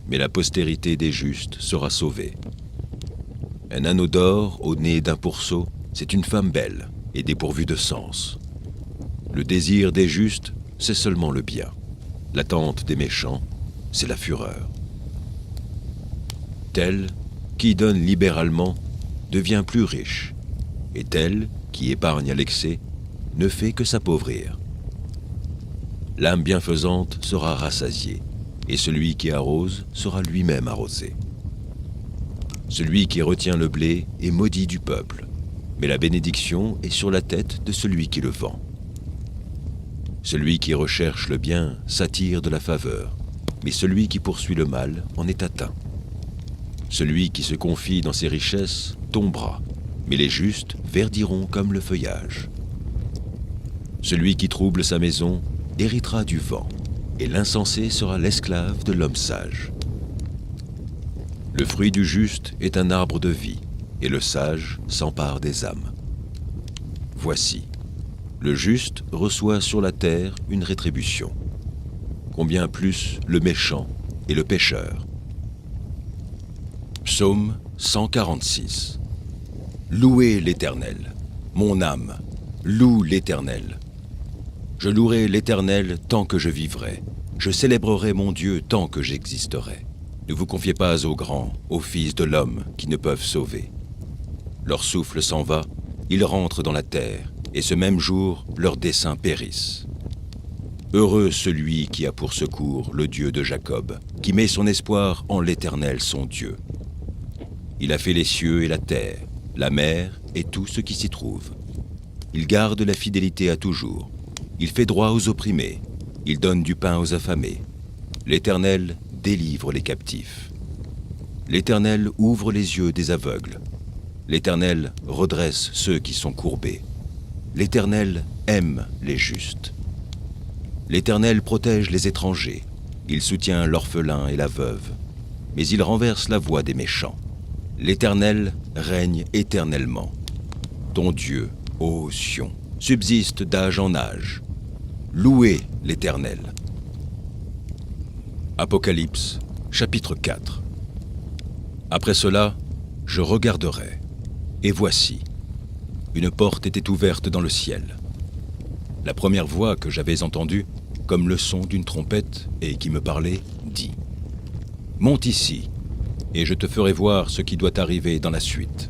mais la postérité des justes sera sauvée. Un anneau d'or au nez d'un pourceau, c'est une femme belle et dépourvue de sens. Le désir des justes, c'est seulement le bien. L'attente des méchants, c'est la fureur. Tel qui donne libéralement devient plus riche, et tel qui épargne à l'excès ne fait que s'appauvrir. L'âme bienfaisante sera rassasiée, et celui qui arrose sera lui-même arrosé. Celui qui retient le blé est maudit du peuple, mais la bénédiction est sur la tête de celui qui le vend. Celui qui recherche le bien s'attire de la faveur, mais celui qui poursuit le mal en est atteint. Celui qui se confie dans ses richesses tombera, mais les justes verdiront comme le feuillage. Celui qui trouble sa maison héritera du vent, et l'insensé sera l'esclave de l'homme sage. Le fruit du juste est un arbre de vie, et le sage s'empare des âmes. Voici, le juste reçoit sur la terre une rétribution. Combien plus le méchant et le pécheur. Psaume 146. Louez l'Éternel, mon âme, loue l'Éternel. Je louerai l'Éternel tant que je vivrai. Je célébrerai mon Dieu tant que j'existerai. Ne vous confiez pas aux grands, aux fils de l'homme qui ne peuvent sauver. Leur souffle s'en va, ils rentrent dans la terre, et ce même jour, leurs desseins périssent. Heureux celui qui a pour secours le Dieu de Jacob, qui met son espoir en l'Éternel son Dieu. Il a fait les cieux et la terre, la mer et tout ce qui s'y trouve. Il garde la fidélité à toujours. Il fait droit aux opprimés. Il donne du pain aux affamés. L'Éternel délivre les captifs. L'Éternel ouvre les yeux des aveugles. L'Éternel redresse ceux qui sont courbés. L'Éternel aime les justes. L'Éternel protège les étrangers. Il soutient l'orphelin et la veuve. Mais il renverse la voie des méchants. L'Éternel règne éternellement. Ton Dieu, ô Sion, subsiste d'âge en âge. Louez l'Éternel. Apocalypse, chapitre 4. Après cela, je regarderai, et voici, une porte était ouverte dans le ciel. La première voix que j'avais entendue, comme le son d'une trompette, et qui me parlait, dit « Monte ici, et je te ferai voir ce qui doit arriver dans la suite. »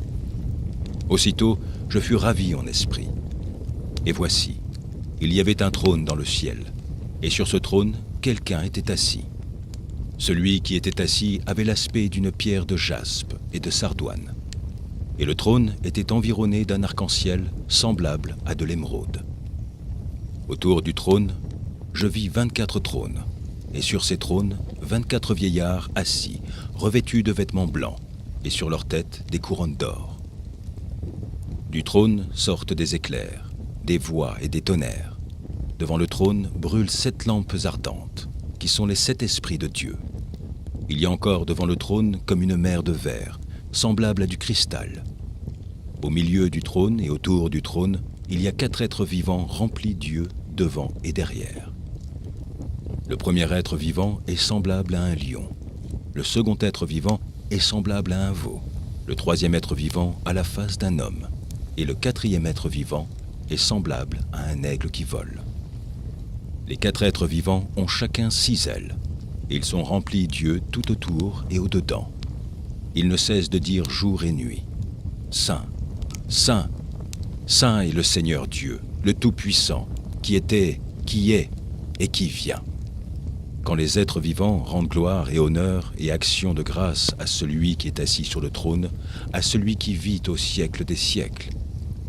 Aussitôt, je fus ravi en esprit. Et voici, il y avait un trône dans le ciel, et sur ce trône, quelqu'un était assis. Celui qui était assis avait l'aspect d'une pierre de jaspe et de sardoine. Et le trône était environné d'un arc-en-ciel semblable à de l'émeraude. Autour du trône, je vis 24 trônes, et sur ces trônes, 24 vieillards assis, revêtus de vêtements blancs, et sur leurs têtes des couronnes d'or. Du trône sortent des éclairs, des voix et des tonnerres. Devant le trône brûlent 7 lampes ardentes, qui sont les 7 esprits de Dieu. Il y a encore devant le trône comme une mer de verre, semblable à du cristal. Au milieu du trône et autour du trône, il y a 4 êtres vivants remplis d'yeux devant et derrière. Le premier être vivant est semblable à un lion. Le second être vivant est semblable à un veau. Le troisième être vivant a la face d'un homme. Et le quatrième être vivant est semblable à un aigle qui vole. Les 4 êtres vivants ont chacun 6 ailes, et ils sont remplis d'yeux tout autour et au-dedans. Ils ne cessent de dire jour et nuit, « Saint, Saint, Saint est le Seigneur Dieu, le Tout-Puissant, qui était, qui est et qui vient. » Quand les êtres vivants rendent gloire et honneur et action de grâce à celui qui est assis sur le trône, à celui qui vit au siècle des siècles,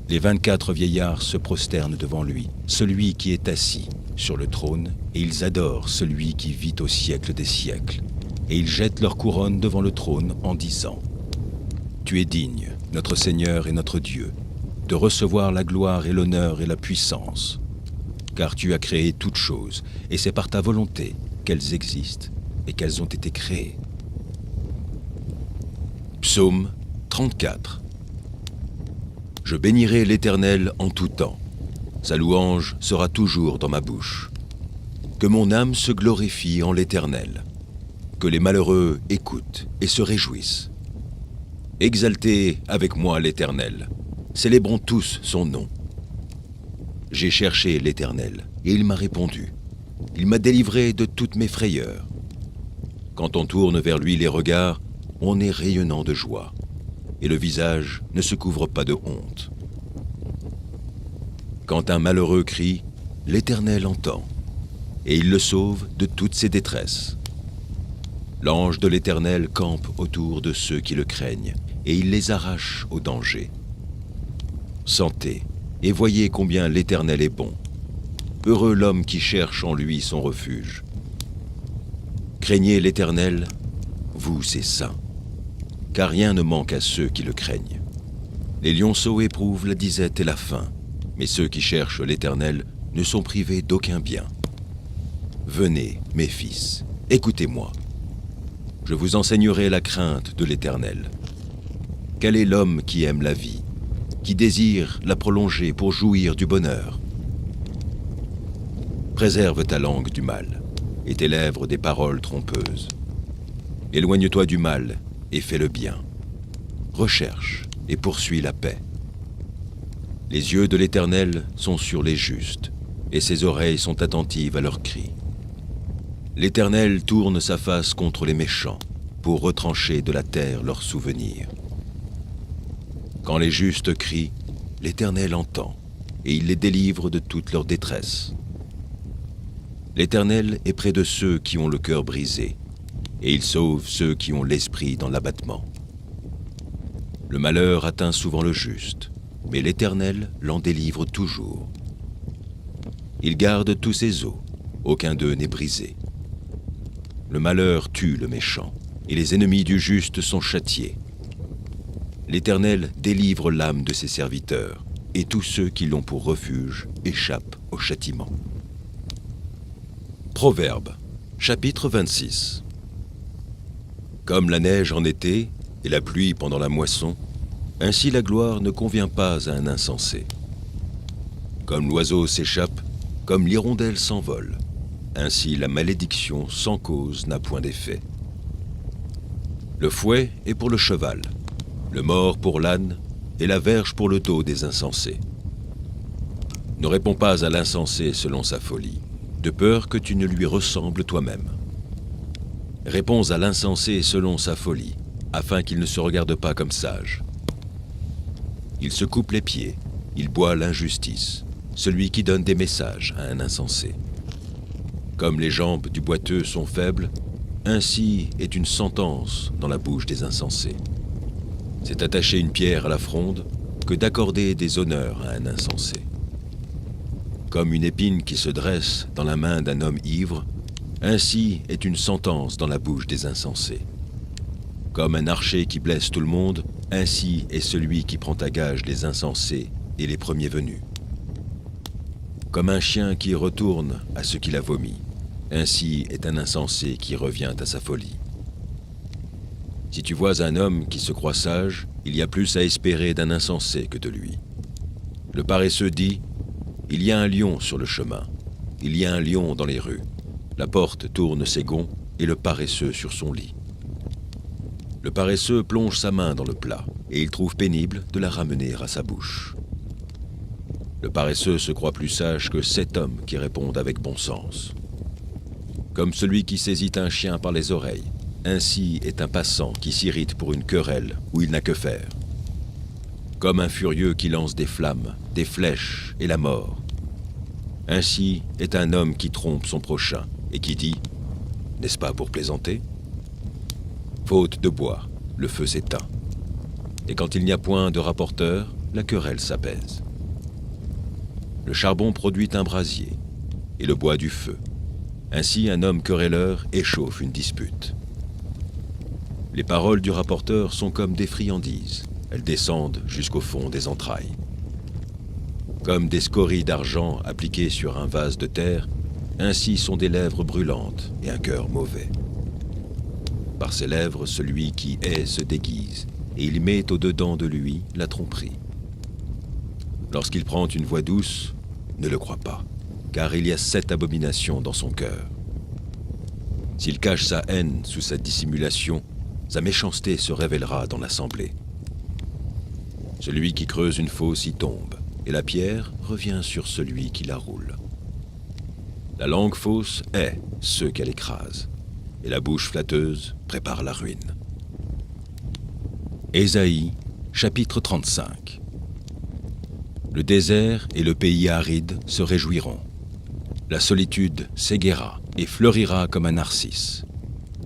les 24 vieillards se prosternent devant lui, celui qui est assis sur le trône, et ils adorent celui qui vit au siècle des siècles. Et ils jettent leur couronne devant le trône en disant « Tu es digne, notre Seigneur et notre Dieu, de recevoir la gloire et l'honneur et la puissance, car tu as créé toutes choses, et c'est par ta volonté qu'elles existent et qu'elles ont été créées. » Psaume 34. Je bénirai l'Éternel en tout temps. Sa louange sera toujours dans ma bouche. Que mon âme se glorifie en l'Éternel. Que les malheureux écoutent et se réjouissent. Exaltez avec moi l'Éternel. Célébrons tous son nom. J'ai cherché l'Éternel, et il m'a répondu. Il m'a délivré de toutes mes frayeurs. Quand on tourne vers lui les regards, on est rayonnant de joie, et le visage ne se couvre pas de honte. Quand un malheureux crie, l'Éternel entend, et il le sauve de toutes ses détresses. L'ange de l'Éternel campe autour de ceux qui le craignent, et il les arrache au danger. Sentez, et voyez combien l'Éternel est bon. Heureux l'homme qui cherche en lui son refuge. Craignez l'Éternel, vous ses saints, car rien ne manque à ceux qui le craignent. Les lionceaux éprouvent la disette et la faim, mais ceux qui cherchent l'Éternel ne sont privés d'aucun bien. Venez, mes fils, écoutez-moi. Je vous enseignerai la crainte de l'Éternel. Quel est l'homme qui aime la vie, qui désire la prolonger pour jouir du bonheur? Préserve ta langue du mal, et tes lèvres des paroles trompeuses. Éloigne-toi du mal et fais le bien. Recherche et poursuis la paix. Les yeux de l'Éternel sont sur les justes, et ses oreilles sont attentives à leurs cris. L'Éternel tourne sa face contre les méchants, pour retrancher de la terre leurs souvenirs. Quand les justes crient, l'Éternel entend, et il les délivre de toute leur détresse. L'Éternel est près de ceux qui ont le cœur brisé, et il sauve ceux qui ont l'esprit dans l'abattement. Le malheur atteint souvent le juste, mais l'Éternel l'en délivre toujours. Il garde tous ses os, aucun d'eux n'est brisé. Le malheur tue le méchant, et les ennemis du juste sont châtiés. L'Éternel délivre l'âme de ses serviteurs, et tous ceux qui l'ont pour refuge échappent au châtiment. Proverbes, chapitre 26. Comme la neige en été et la pluie pendant la moisson, ainsi la gloire ne convient pas à un insensé. Comme l'oiseau s'échappe, comme l'hirondelle s'envole, ainsi la malédiction sans cause n'a point d'effet. Le fouet est pour le cheval, le mors pour l'âne et la verge pour le dos des insensés. Ne réponds pas à l'insensé selon sa folie, de peur que tu ne lui ressembles toi-même. Réponds à l'insensé selon sa folie, afin qu'il ne se regarde pas comme sage. Il se coupe les pieds, il boit l'injustice, celui qui donne des messages à un insensé. Comme les jambes du boiteux sont faibles, ainsi est une sentence dans la bouche des insensés. C'est attacher une pierre à la fronde que d'accorder des honneurs à un insensé. Comme une épine qui se dresse dans la main d'un homme ivre, ainsi est une sentence dans la bouche des insensés. Comme un archer qui blesse tout le monde, ainsi est celui qui prend à gage les insensés et les premiers venus. Comme un chien qui retourne à ce qu'il a vomi, ainsi est un insensé qui revient à sa folie. Si tu vois un homme qui se croit sage, il y a plus à espérer d'un insensé que de lui. Le paresseux dit « Il y a un lion sur le chemin, il y a un lion dans les rues. La porte tourne ses gonds et le paresseux sur son lit. » Le paresseux plonge sa main dans le plat et il trouve pénible de la ramener à sa bouche. Le paresseux se croit plus sage que 7 hommes qui répondent avec bon sens. Comme celui qui saisit un chien par les oreilles, ainsi est un passant qui s'irrite pour une querelle où il n'a que faire. Comme un furieux qui lance des flammes, des flèches et la mort. Ainsi est un homme qui trompe son prochain et qui dit « N'est-ce pas pour plaisanter ?» Faute de bois, le feu s'éteint. Et quand il n'y a point de rapporteur, la querelle s'apaise. Le charbon produit un brasier et le bois du feu. Ainsi, un homme querelleur échauffe une dispute. Les paroles du rapporteur sont comme des friandises. Elles descendent jusqu'au fond des entrailles. Comme des scories d'argent appliquées sur un vase de terre, ainsi sont des lèvres brûlantes et un cœur mauvais. Par ses lèvres, celui qui hait se déguise, et il met au-dedans de lui la tromperie. Lorsqu'il prend une voix douce, ne le crois pas, car il y a 7 abominations dans son cœur. S'il cache sa haine sous sa dissimulation, sa méchanceté se révélera dans l'assemblée. Celui qui creuse une fosse y tombe, et la pierre revient sur celui qui la roule. La langue fausse hait ceux qu'elle écrase, et la bouche flatteuse prépare la ruine. Ésaïe, chapitre 35. Le désert et le pays aride se réjouiront. La solitude s'égaiera et fleurira comme un narcisse.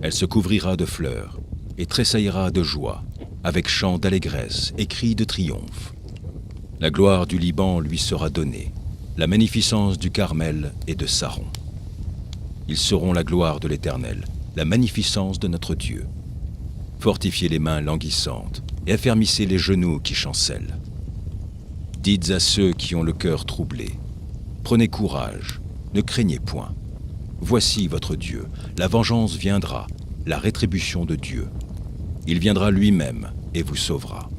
Elle se couvrira de fleurs et tressaillira de joie, avec chants d'allégresse et cris de triomphe. La gloire du Liban lui sera donnée, la magnificence du Carmel et de Saron. Ils seront la gloire de l'Éternel, la magnificence de notre Dieu. Fortifiez les mains languissantes et affermissez les genoux qui chancellent. Dites à ceux qui ont le cœur troublé, prenez courage, ne craignez point. Voici votre Dieu, la vengeance viendra, la rétribution de Dieu. Il viendra lui-même et vous sauvera.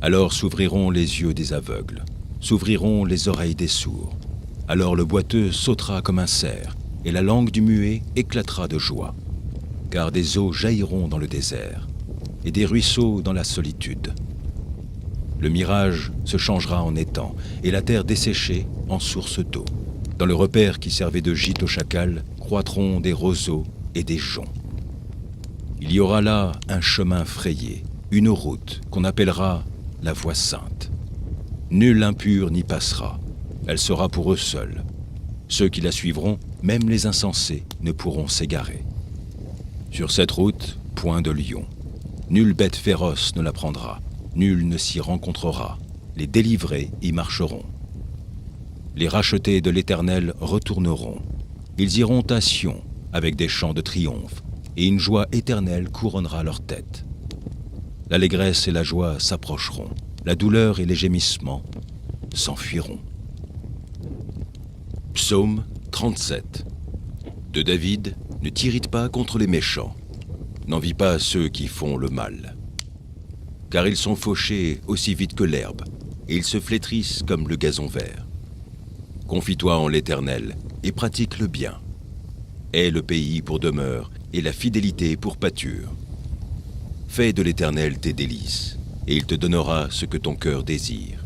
Alors s'ouvriront les yeux des aveugles, s'ouvriront les oreilles des sourds. Alors le boiteux sautera comme un cerf, et la langue du muet éclatera de joie. Car des eaux jailliront dans le désert, et des ruisseaux dans la solitude. Le mirage se changera en étang, et la terre desséchée en source d'eau. Dans le repaire qui servait de gîte au chacal, croîtront des roseaux et des joncs. Il y aura là un chemin frayé, une route qu'on appellera la voie sainte. Nul impur n'y passera, elle sera pour eux seuls. Ceux qui la suivront, même les insensés, ne pourront s'égarer. Sur cette route, point de lion. Nulle bête féroce ne la prendra, nul ne s'y rencontrera. Les délivrés y marcheront. Les rachetés de l'Éternel retourneront. Ils iront à Sion avec des chants de triomphe, et une joie éternelle couronnera leur tête. L'allégresse et la joie s'approcheront, la douleur et les gémissements s'enfuiront. Psaume 37. De David, ne t'irrite pas contre les méchants, n'envie pas ceux qui font le mal. Car ils sont fauchés aussi vite que l'herbe, et ils se flétrissent comme le gazon vert. Confie-toi en l'Éternel, et pratique le bien. Aie le pays pour demeure, et la fidélité pour pâture. Fais de l'Éternel tes délices, et il te donnera ce que ton cœur désire.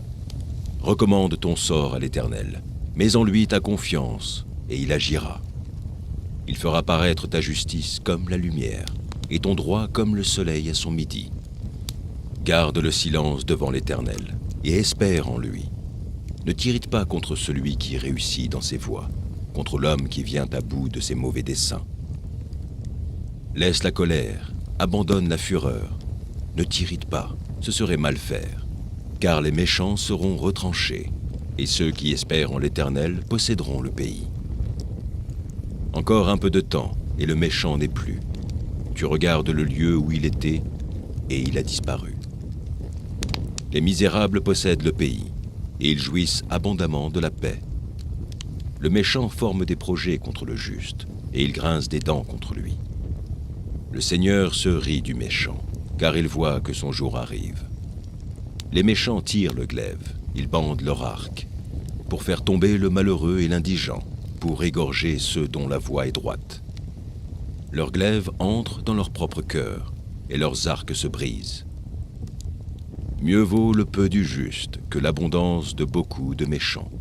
Recommande ton sort à l'Éternel, mets en lui ta confiance, et il agira. Il fera paraître ta justice comme la lumière, et ton droit comme le soleil à son midi. Garde le silence devant l'Éternel, et espère en lui. Ne t'irrite pas contre celui qui réussit dans ses voies, contre l'homme qui vient à bout de ses mauvais desseins. Laisse la colère, abandonne la fureur. Ne t'irrite pas, ce serait mal faire, car les méchants seront retranchés, et ceux qui espèrent en l'Éternel posséderont le pays. Encore un peu de temps, et le méchant n'est plus. Tu regardes le lieu où il était, et il a disparu. Les misérables possèdent le pays, et ils jouissent abondamment de la paix. Le méchant forme des projets contre le juste, et il grince des dents contre lui. Le Seigneur se rit du méchant, car il voit que son jour arrive. Les méchants tirent le glaive, ils bandent leur arc, pour faire tomber le malheureux et l'indigent, pour égorger ceux dont la voie est droite. Leurs glaives entrent dans leur propre cœur, et leurs arcs se brisent. Mieux vaut le peu du juste que l'abondance de beaucoup de méchants.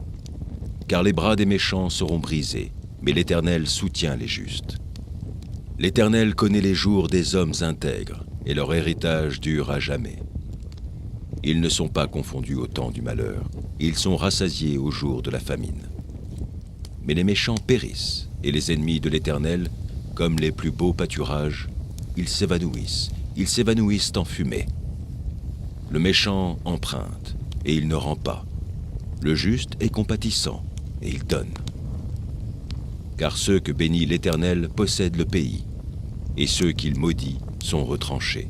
Car les bras des méchants seront brisés, mais l'Éternel soutient les justes. L'Éternel connaît les jours des hommes intègres, et leur héritage dure à jamais. Ils ne sont pas confondus au temps du malheur, ils sont rassasiés au jour de la famine. Mais les méchants périssent, et les ennemis de l'Éternel, comme les plus beaux pâturages, ils s'évanouissent en fumée. Le méchant emprunte, et il ne rend pas. Le juste est compatissant, et il donne. Car ceux que bénit l'Éternel possèdent le pays, et ceux qu'il maudit sont retranchés.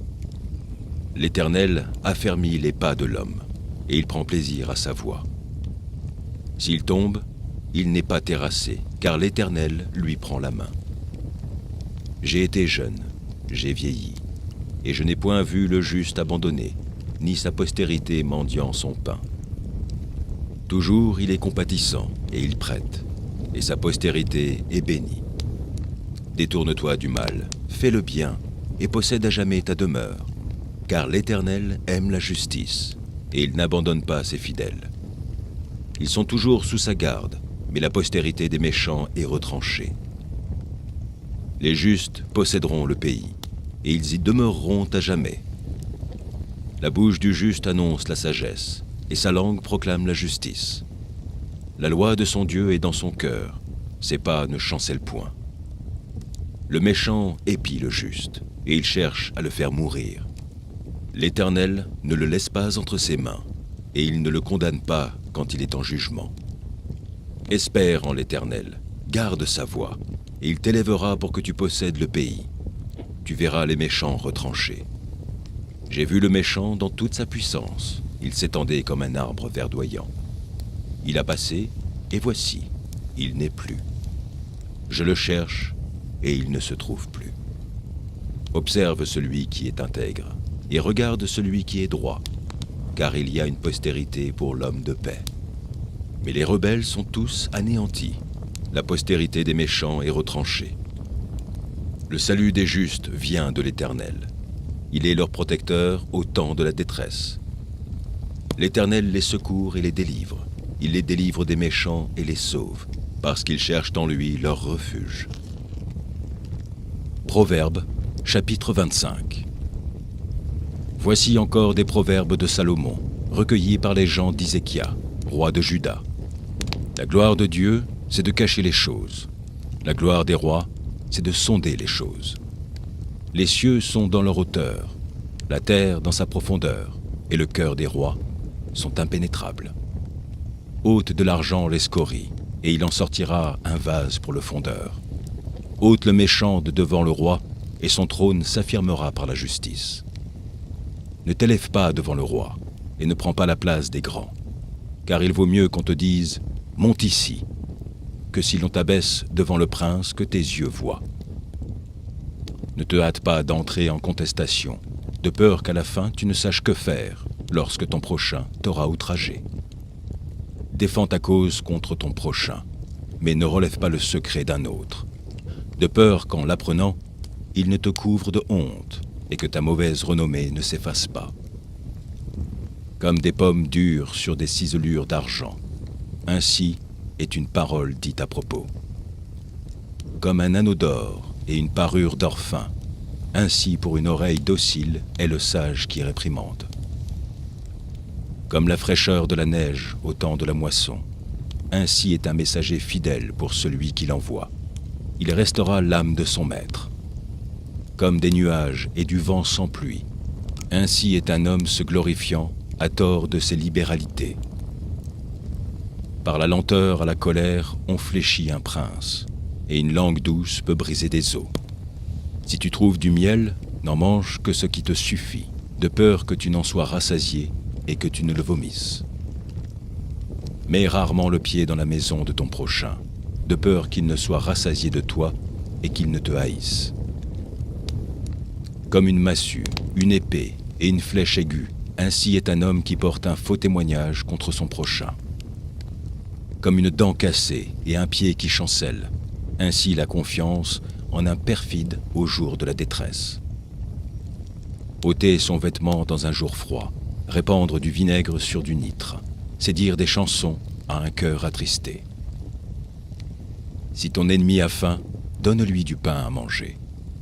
L'Éternel affermit les pas de l'homme, et il prend plaisir à sa voie. S'il tombe, il n'est pas terrassé, car l'Éternel lui prend la main. J'ai été jeune, j'ai vieilli, et je n'ai point vu le juste abandonné, ni sa postérité mendiant son pain. Toujours il est compatissant, et il prête, et sa postérité est bénie. Détourne-toi du mal, fais le bien, et possède à jamais ta demeure, car l'Éternel aime la justice, et il n'abandonne pas ses fidèles. Ils sont toujours sous sa garde, mais la postérité des méchants est retranchée. Les justes posséderont le pays, et ils y demeureront à jamais. La bouche du juste annonce la sagesse, et sa langue proclame la justice. La loi de son Dieu est dans son cœur, ses pas ne chancellent point. Le méchant épie le juste, et il cherche à le faire mourir. L'Éternel ne le laisse pas entre ses mains, et il ne le condamne pas quand il est en jugement. Espère en l'Éternel, garde sa voie, et il t'élèvera pour que tu possèdes le pays. Tu verras les méchants retranchés. J'ai vu le méchant dans toute sa puissance, il s'étendait comme un arbre verdoyant. Il a passé, et voici, il n'est plus. Je le cherche, et il ne se trouve plus. Observe celui qui est intègre, et regarde celui qui est droit, car il y a une postérité pour l'homme de paix. Mais les rebelles sont tous anéantis, la postérité des méchants est retranchée. Le salut des justes vient de l'Éternel. Il est leur protecteur au temps de la détresse. L'Éternel les secourt et les délivre. Il les délivre des méchants et les sauve, parce qu'ils cherchent en lui leur refuge. Proverbes, chapitre 25. Voici encore des proverbes de Salomon, recueillis par les gens d'Hysékia, roi de Juda. La gloire de Dieu, c'est de cacher les choses. La gloire des rois, c'est de sonder les choses. Les cieux sont dans leur hauteur, la terre dans sa profondeur, et le cœur des rois sont impénétrables. Ôte de l'argent les scories, et il en sortira un vase pour le fondeur. Ôte le méchant de devant le roi, et son trône s'affirmera par la justice. Ne t'élève pas devant le roi, et ne prends pas la place des grands, car il vaut mieux qu'on te dise « Monte ici », que si l'on t'abaisse devant le prince que tes yeux voient. Ne te hâte pas d'entrer en contestation, de peur qu'à la fin tu ne saches que faire lorsque ton prochain t'aura outragé. Défends ta cause contre ton prochain, mais ne relève pas le secret d'un autre, de peur qu'en l'apprenant, il ne te couvre de honte et que ta mauvaise renommée ne s'efface pas. Comme des pommes dures sur des ciselures d'argent, ainsi est une parole dite à propos. Comme un anneau d'or et une parure d'or fin, ainsi pour une oreille docile est le sage qui réprimande. Comme la fraîcheur de la neige au temps de la moisson, ainsi est un messager fidèle pour celui qui l'envoie. Il restera l'âme de son maître. Comme des nuages et du vent sans pluie, ainsi est un homme se glorifiant à tort de ses libéralités. Par la lenteur à la colère, on fléchit un prince, et une langue douce peut briser des os. Si tu trouves du miel, n'en mange que ce qui te suffit, de peur que tu n'en sois rassasié et que tu ne le vomisses. Mets rarement le pied dans la maison de ton prochain, de peur qu'il ne soit rassasié de toi et qu'il ne te haïsse. Comme une massue, une épée et une flèche aiguë, ainsi est un homme qui porte un faux témoignage contre son prochain. Comme une dent cassée et un pied qui chancelle, ainsi la confiance en un perfide au jour de la détresse. Ôter son vêtement dans un jour froid, répandre du vinaigre sur du nitre, c'est dire des chansons à un cœur attristé. Si ton ennemi a faim, donne-lui du pain à manger.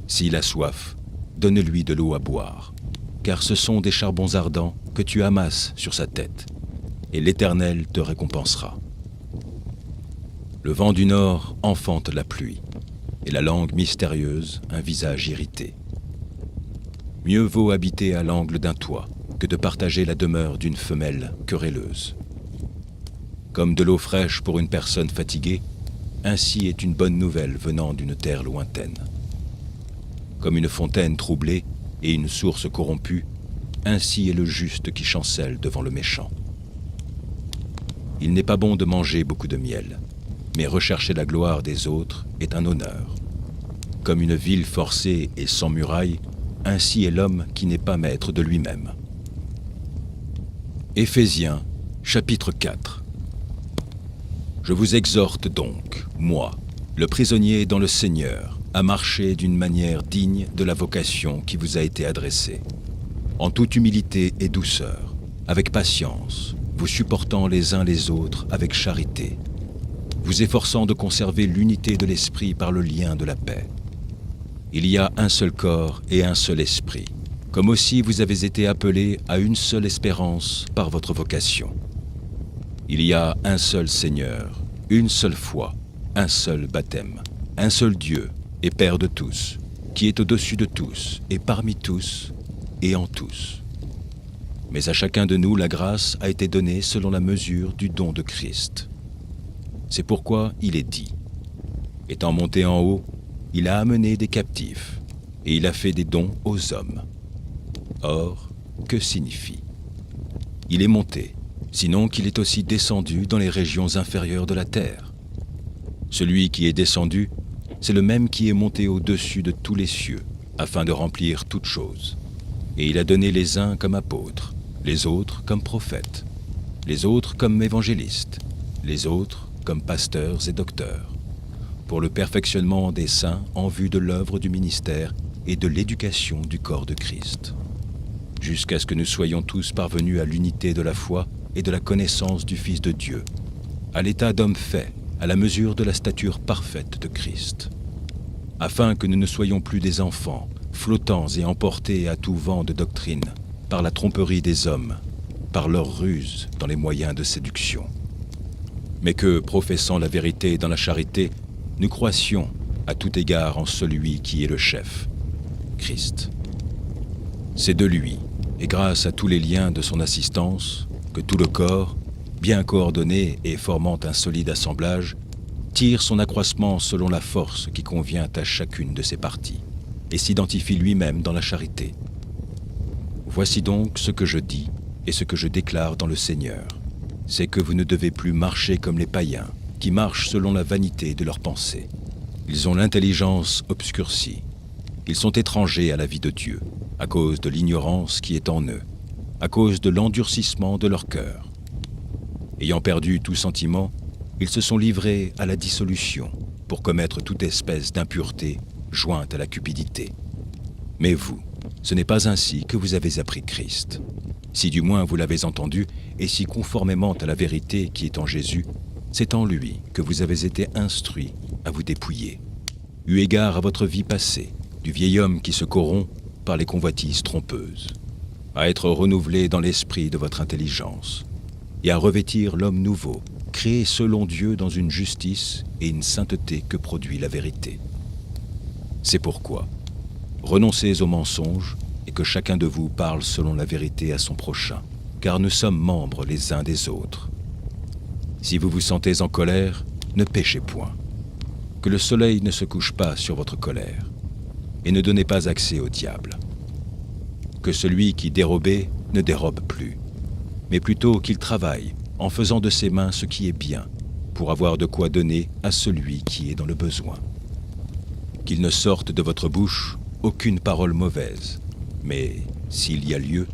S'il a soif, donne-lui de l'eau à boire, car ce sont des charbons ardents que tu amasses sur sa tête, et l'Éternel te récompensera. Le vent du nord enfante la pluie, et la langue mystérieuse un visage irrité. Mieux vaut habiter à l'angle d'un toit que de partager la demeure d'une femelle querelleuse. Comme de l'eau fraîche pour une personne fatiguée, ainsi est une bonne nouvelle venant d'une terre lointaine. Comme une fontaine troublée et une source corrompue, ainsi est le juste qui chancelle devant le méchant. Il n'est pas bon de manger beaucoup de miel, mais rechercher la gloire des autres est un honneur. Comme une ville forcée et sans murailles, ainsi est l'homme qui n'est pas maître de lui-même. Éphésiens, chapitre 4. Je vous exhorte donc, moi, le prisonnier dans le Seigneur, à marcher d'une manière digne de la vocation qui vous a été adressée, en toute humilité et douceur, avec patience, vous supportant les uns les autres avec charité, vous efforçant de conserver l'unité de l'esprit par le lien de la paix. Il y a un seul corps et un seul esprit, comme aussi vous avez été appelés à une seule espérance par votre vocation. Il y a un seul Seigneur, une seule foi, un seul baptême, un seul Dieu et Père de tous, qui est au-dessus de tous et parmi tous et en tous. Mais à chacun de nous la grâce a été donnée selon la mesure du don de Christ. C'est pourquoi il est dit, étant monté en haut, il a amené des captifs et il a fait des dons aux hommes. Or, que signifie? Il est monté, sinon qu'il est aussi descendu dans les régions inférieures de la terre. Celui qui est descendu, c'est le même qui est monté au-dessus de tous les cieux, afin de remplir toutes choses. Et il a donné les uns comme apôtres, les autres comme prophètes, les autres comme évangélistes, les autres comme pasteurs et docteurs, pour le perfectionnement des saints en vue de l'œuvre du ministère et de l'éducation du corps de Christ, jusqu'à ce que nous soyons tous parvenus à l'unité de la foi et de la connaissance du Fils de Dieu, à l'état d'homme fait, à la mesure de la stature parfaite de Christ, afin que nous ne soyons plus des enfants, flottants et emportés à tout vent de doctrine, par la tromperie des hommes, par leur ruse dans les moyens de séduction. Mais que, professant la vérité dans la charité, nous croissions à tout égard en celui qui est le chef, Christ. C'est de lui, et grâce à tous les liens de son assistance, que tout le corps, bien coordonné et formant un solide assemblage, tire son accroissement selon la force qui convient à chacune de ses parties, et s'identifie lui-même dans la charité. Voici donc ce que je dis et ce que je déclare dans le Seigneur, c'est que vous ne devez plus marcher comme les païens, qui marchent selon la vanité de leurs pensées. Ils ont l'intelligence obscurcie. Ils sont étrangers à la vie de Dieu, à cause de l'ignorance qui est en eux, à cause de l'endurcissement de leur cœur. Ayant perdu tout sentiment, ils se sont livrés à la dissolution pour commettre toute espèce d'impureté jointe à la cupidité. Mais vous, ce n'est pas ainsi que vous avez appris Christ. Si du moins vous l'avez entendu, et si conformément à la vérité qui est en Jésus, c'est en lui que vous avez été instruits à vous dépouiller, eu égard à votre vie passée, du vieil homme qui se corrompt par les convoitises trompeuses, à être renouvelé dans l'esprit de votre intelligence, et à revêtir l'homme nouveau, créé selon Dieu dans une justice et une sainteté que produit la vérité. C'est pourquoi, renoncez aux mensonges et que chacun de vous parle selon la vérité à son prochain, car nous sommes membres les uns des autres. Si vous vous sentez en colère, ne péchez point. Que le soleil ne se couche pas sur votre colère, et ne donnez pas accès au diable. Que celui qui dérobait ne dérobe plus, mais plutôt qu'il travaille en faisant de ses mains ce qui est bien, pour avoir de quoi donner à celui qui est dans le besoin. Qu'il ne sorte de votre bouche aucune parole mauvaise, mais, s'il y a lieu,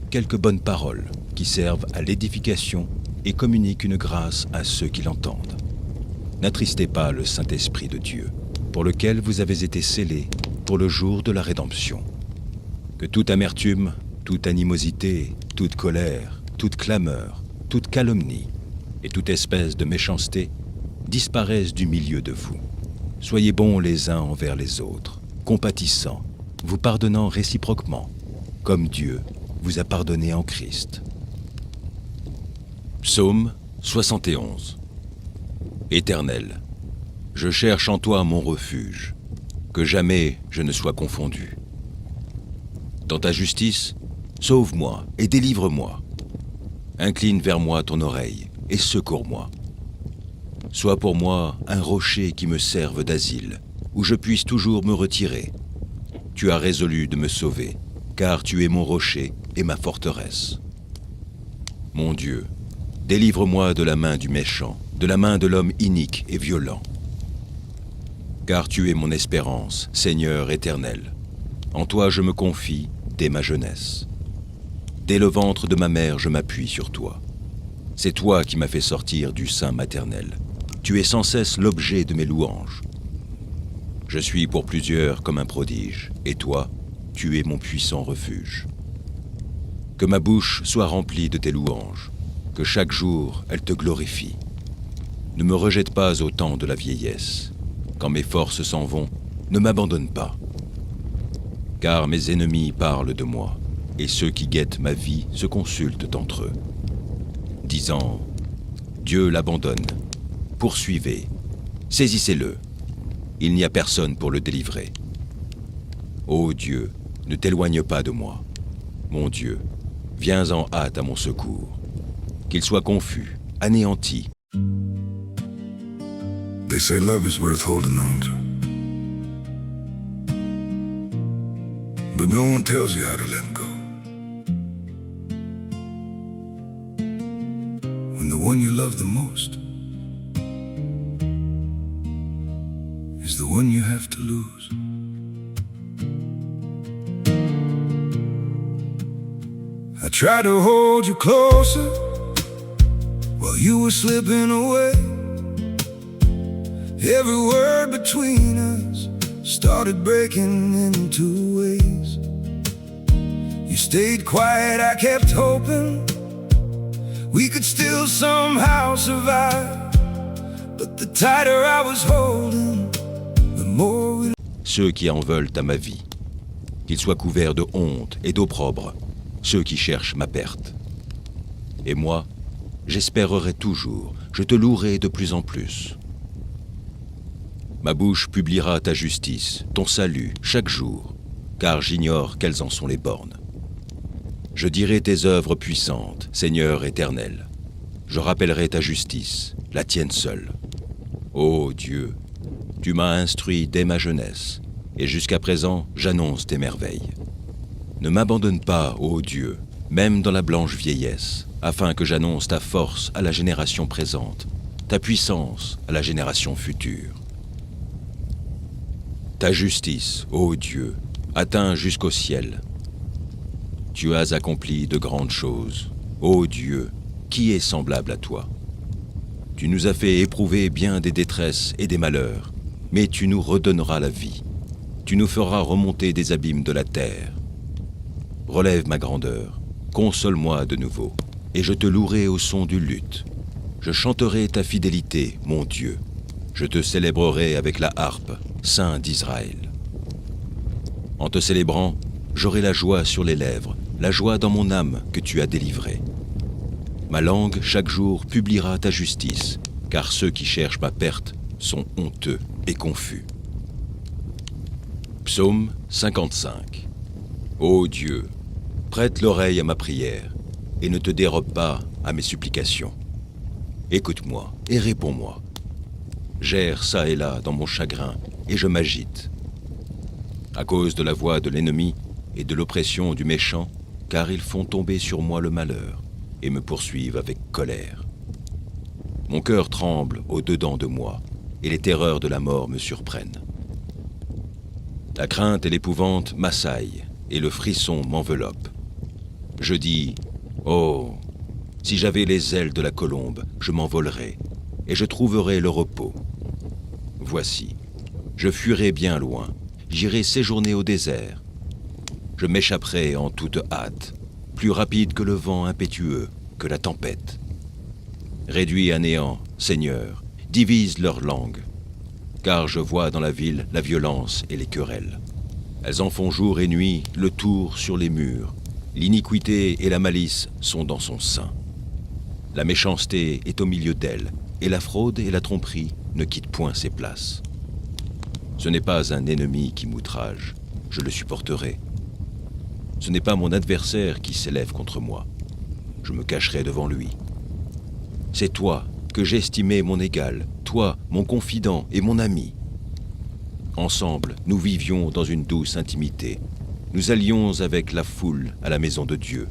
quelques bonnes paroles qui servent à l'édification et communiquent une grâce à ceux qui l'entendent. N'attristez pas le Saint-Esprit de Dieu, pour lequel vous avez été scellés pour le jour de la rédemption. Que toute amertume, Toute animosité, toute colère, toute clameur, toute calomnie et toute espèce de méchanceté disparaissent du milieu de vous. Soyez bons les uns envers les autres, compatissants, vous pardonnant réciproquement, comme Dieu vous a pardonné en Christ. Psaume 71. Éternel, je cherche en toi mon refuge, que jamais je ne sois confondu. Dans ta justice, sauve-moi et délivre-moi. Incline vers moi ton oreille et secours-moi. Sois pour moi un rocher qui me serve d'asile, où je puisse toujours me retirer. Tu as résolu de me sauver, car tu es mon rocher et ma forteresse. Mon Dieu, délivre-moi de la main du méchant, de la main de l'homme inique et violent. Car tu es mon espérance, Seigneur éternel. En toi je me confie dès ma jeunesse. Dès le ventre de ma mère, je m'appuie sur toi. C'est toi qui m'as fait sortir du sein maternel. Tu es sans cesse l'objet de mes louanges. Je suis pour plusieurs comme un prodige, et toi, tu es mon puissant refuge. Que ma bouche soit remplie de tes louanges, que chaque jour elle te glorifie. Ne me rejette pas au temps de la vieillesse. Quand mes forces s'en vont, ne m'abandonne pas. Car mes ennemis parlent de moi, et ceux qui guettent ma vie se consultent entre eux, disant « Dieu l'abandonne, poursuivez, saisissez-le, il n'y a personne pour le délivrer. Ô Dieu, ne t'éloigne pas de moi. Mon Dieu, viens en hâte à mon secours. Qu'il soit confus, anéanti. » They say love is worth holding on to. But no one tells you how to let go. When the one you love the most is the one you have to lose. I tried to hold you closer while you were slipping away. Every word between us started breaking into ways. You stayed quiet, I kept hoping we could still somehow survive. But the tighter I was holding, the more we... Ceux qui en veulent à ma vie, qu'ils soient couverts de honte et d'opprobre, ceux qui cherchent ma perte. Et moi, j'espérerai toujours, je te louerai de plus en plus. Ma bouche publiera ta justice, ton salut, chaque jour, car j'ignore quelles en sont les bornes. Je dirai tes œuvres puissantes, Seigneur éternel. Je rappellerai ta justice, la tienne seule. Ô Dieu, tu m'as instruit dès ma jeunesse, et jusqu'à présent, j'annonce tes merveilles. Ne m'abandonne pas, ô Dieu, même dans la blanche vieillesse, afin que j'annonce ta force à la génération présente, ta puissance à la génération future. Ta justice, ô Dieu, atteint jusqu'au ciel. Tu as accompli de grandes choses. Ô Dieu, qui est semblable à toi? Tu nous as fait éprouver bien des détresses et des malheurs, mais tu nous redonneras la vie. Tu nous feras remonter des abîmes de la terre. Relève ma grandeur, console-moi de nouveau, et je te louerai au son du luth. Je chanterai ta fidélité, mon Dieu. Je te célébrerai avec la harpe, Saint d'Israël. En te célébrant, j'aurai la joie sur les lèvres, la joie dans mon âme que tu as délivrée. Ma langue, chaque jour, publiera ta justice, car ceux qui cherchent ma perte sont honteux et confus. Psaume 55. Ô Dieu, prête l'oreille à ma prière, et ne te dérobe pas à mes supplications. Écoute-moi et réponds-moi. J'erre çà et là dans mon chagrin, et je m'agite. À cause de la voix de l'ennemi et de l'oppression du méchant, car ils font tomber sur moi le malheur, et me poursuivent avec colère. Mon cœur tremble au-dedans de moi, et les terreurs de la mort me surprennent. La crainte et l'épouvante m'assaillent, et le frisson m'enveloppe. Je dis, « Oh, si j'avais les ailes de la colombe, je m'envolerais, et je trouverais le repos. Voici, je fuirai bien loin, j'irai séjourner au désert. je m'échapperai en toute hâte, plus rapide que le vent impétueux, que la tempête. Réduis à néant, Seigneur, divise leur langue, car je vois dans la ville la violence et les querelles. Elles en font jour et nuit le tour sur les murs. L'iniquité et la malice sont dans son sein. La méchanceté est au milieu d'elle, et la fraude et la tromperie ne quittent point ses places. Ce n'est pas un ennemi qui m'outrage, je le supporterai. Ce n'est pas mon adversaire qui s'élève contre moi, je me cacherai devant lui. C'est toi que j'estimais mon égal, toi, mon confident et mon ami. Ensemble, nous vivions dans une douce intimité. Nous allions avec la foule à la maison de Dieu.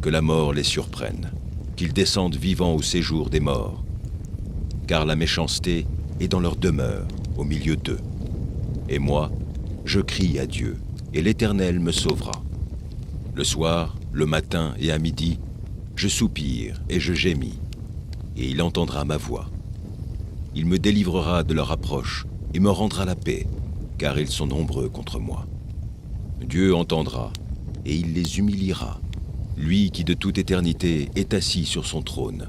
Que la mort les surprenne, qu'ils descendent vivants au séjour des morts. Car la méchanceté est dans leur demeure, au milieu d'eux. Et moi, je crie à Dieu, et l'Éternel me sauvera. Le soir, le matin et à midi, je soupire et je gémis, et il entendra ma voix. Il me délivrera de leur approche et me rendra la paix, car ils sont nombreux contre moi. Dieu entendra, et il les humiliera, lui qui de toute éternité est assis sur son trône,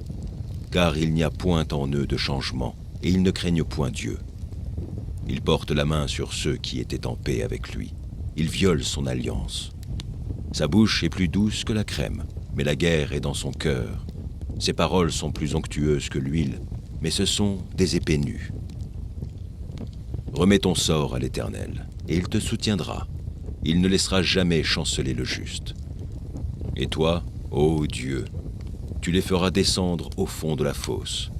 car il n'y a point en eux de changement, et ils ne craignent point Dieu. Il porte la main sur ceux qui étaient en paix avec lui. Il viole son alliance. Sa bouche est plus douce que la crème, mais la guerre est dans son cœur. Ses paroles sont plus onctueuses que l'huile, mais ce sont des épées nues. Remets ton sort à l'Éternel, et il te soutiendra. Il ne laissera jamais chanceler le juste. Et toi, ô Dieu, tu les feras descendre au fond de la fosse.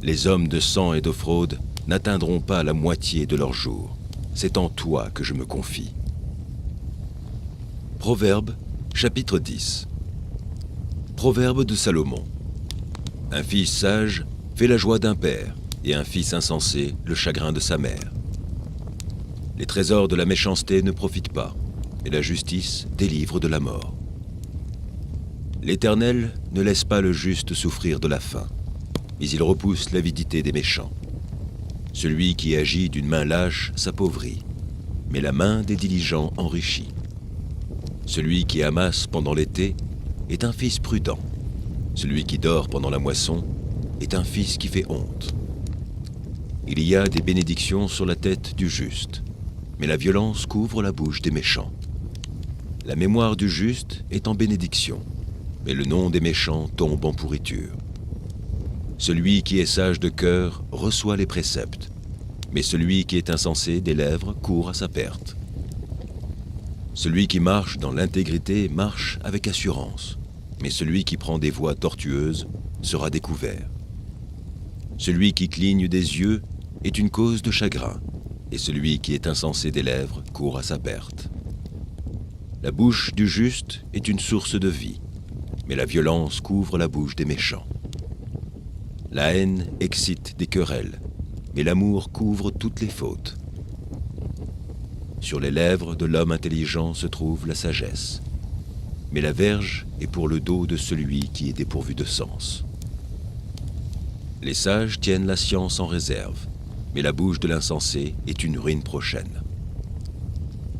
Les hommes de sang et de fraude n'atteindront pas la moitié de leur jour. C'est en toi que je me confie. Proverbe, chapitre 10. Proverbe de Salomon. Un fils sage fait la joie d'un père, et un fils insensé le chagrin de sa mère. Les trésors de la méchanceté ne profitent pas, et la justice délivre de la mort. L'Éternel ne laisse pas le juste souffrir de la faim, mais il repousse l'avidité des méchants. Celui qui agit d'une main lâche s'appauvrit, mais la main des diligents enrichit. Celui qui amasse pendant l'été est un fils prudent. Celui qui dort pendant la moisson est un fils qui fait honte. Il y a des bénédictions sur la tête du juste, mais la violence couvre la bouche des méchants. La mémoire du juste est en bénédiction, mais le nom des méchants tombe en pourriture. Celui qui est sage de cœur reçoit les préceptes, mais celui qui est insensé des lèvres court à sa perte. Celui qui marche dans l'intégrité marche avec assurance, mais celui qui prend des voies tortueuses sera découvert. Celui qui cligne des yeux est une cause de chagrin, et celui qui est insensé des lèvres court à sa perte. La bouche du juste est une source de vie, mais la violence couvre la bouche des méchants. La haine excite des querelles, mais l'amour couvre toutes les fautes. Sur les lèvres de l'homme intelligent se trouve la sagesse, mais la verge est pour le dos de celui qui est dépourvu de sens. Les sages tiennent la science en réserve, mais la bouche de l'insensé est une ruine prochaine.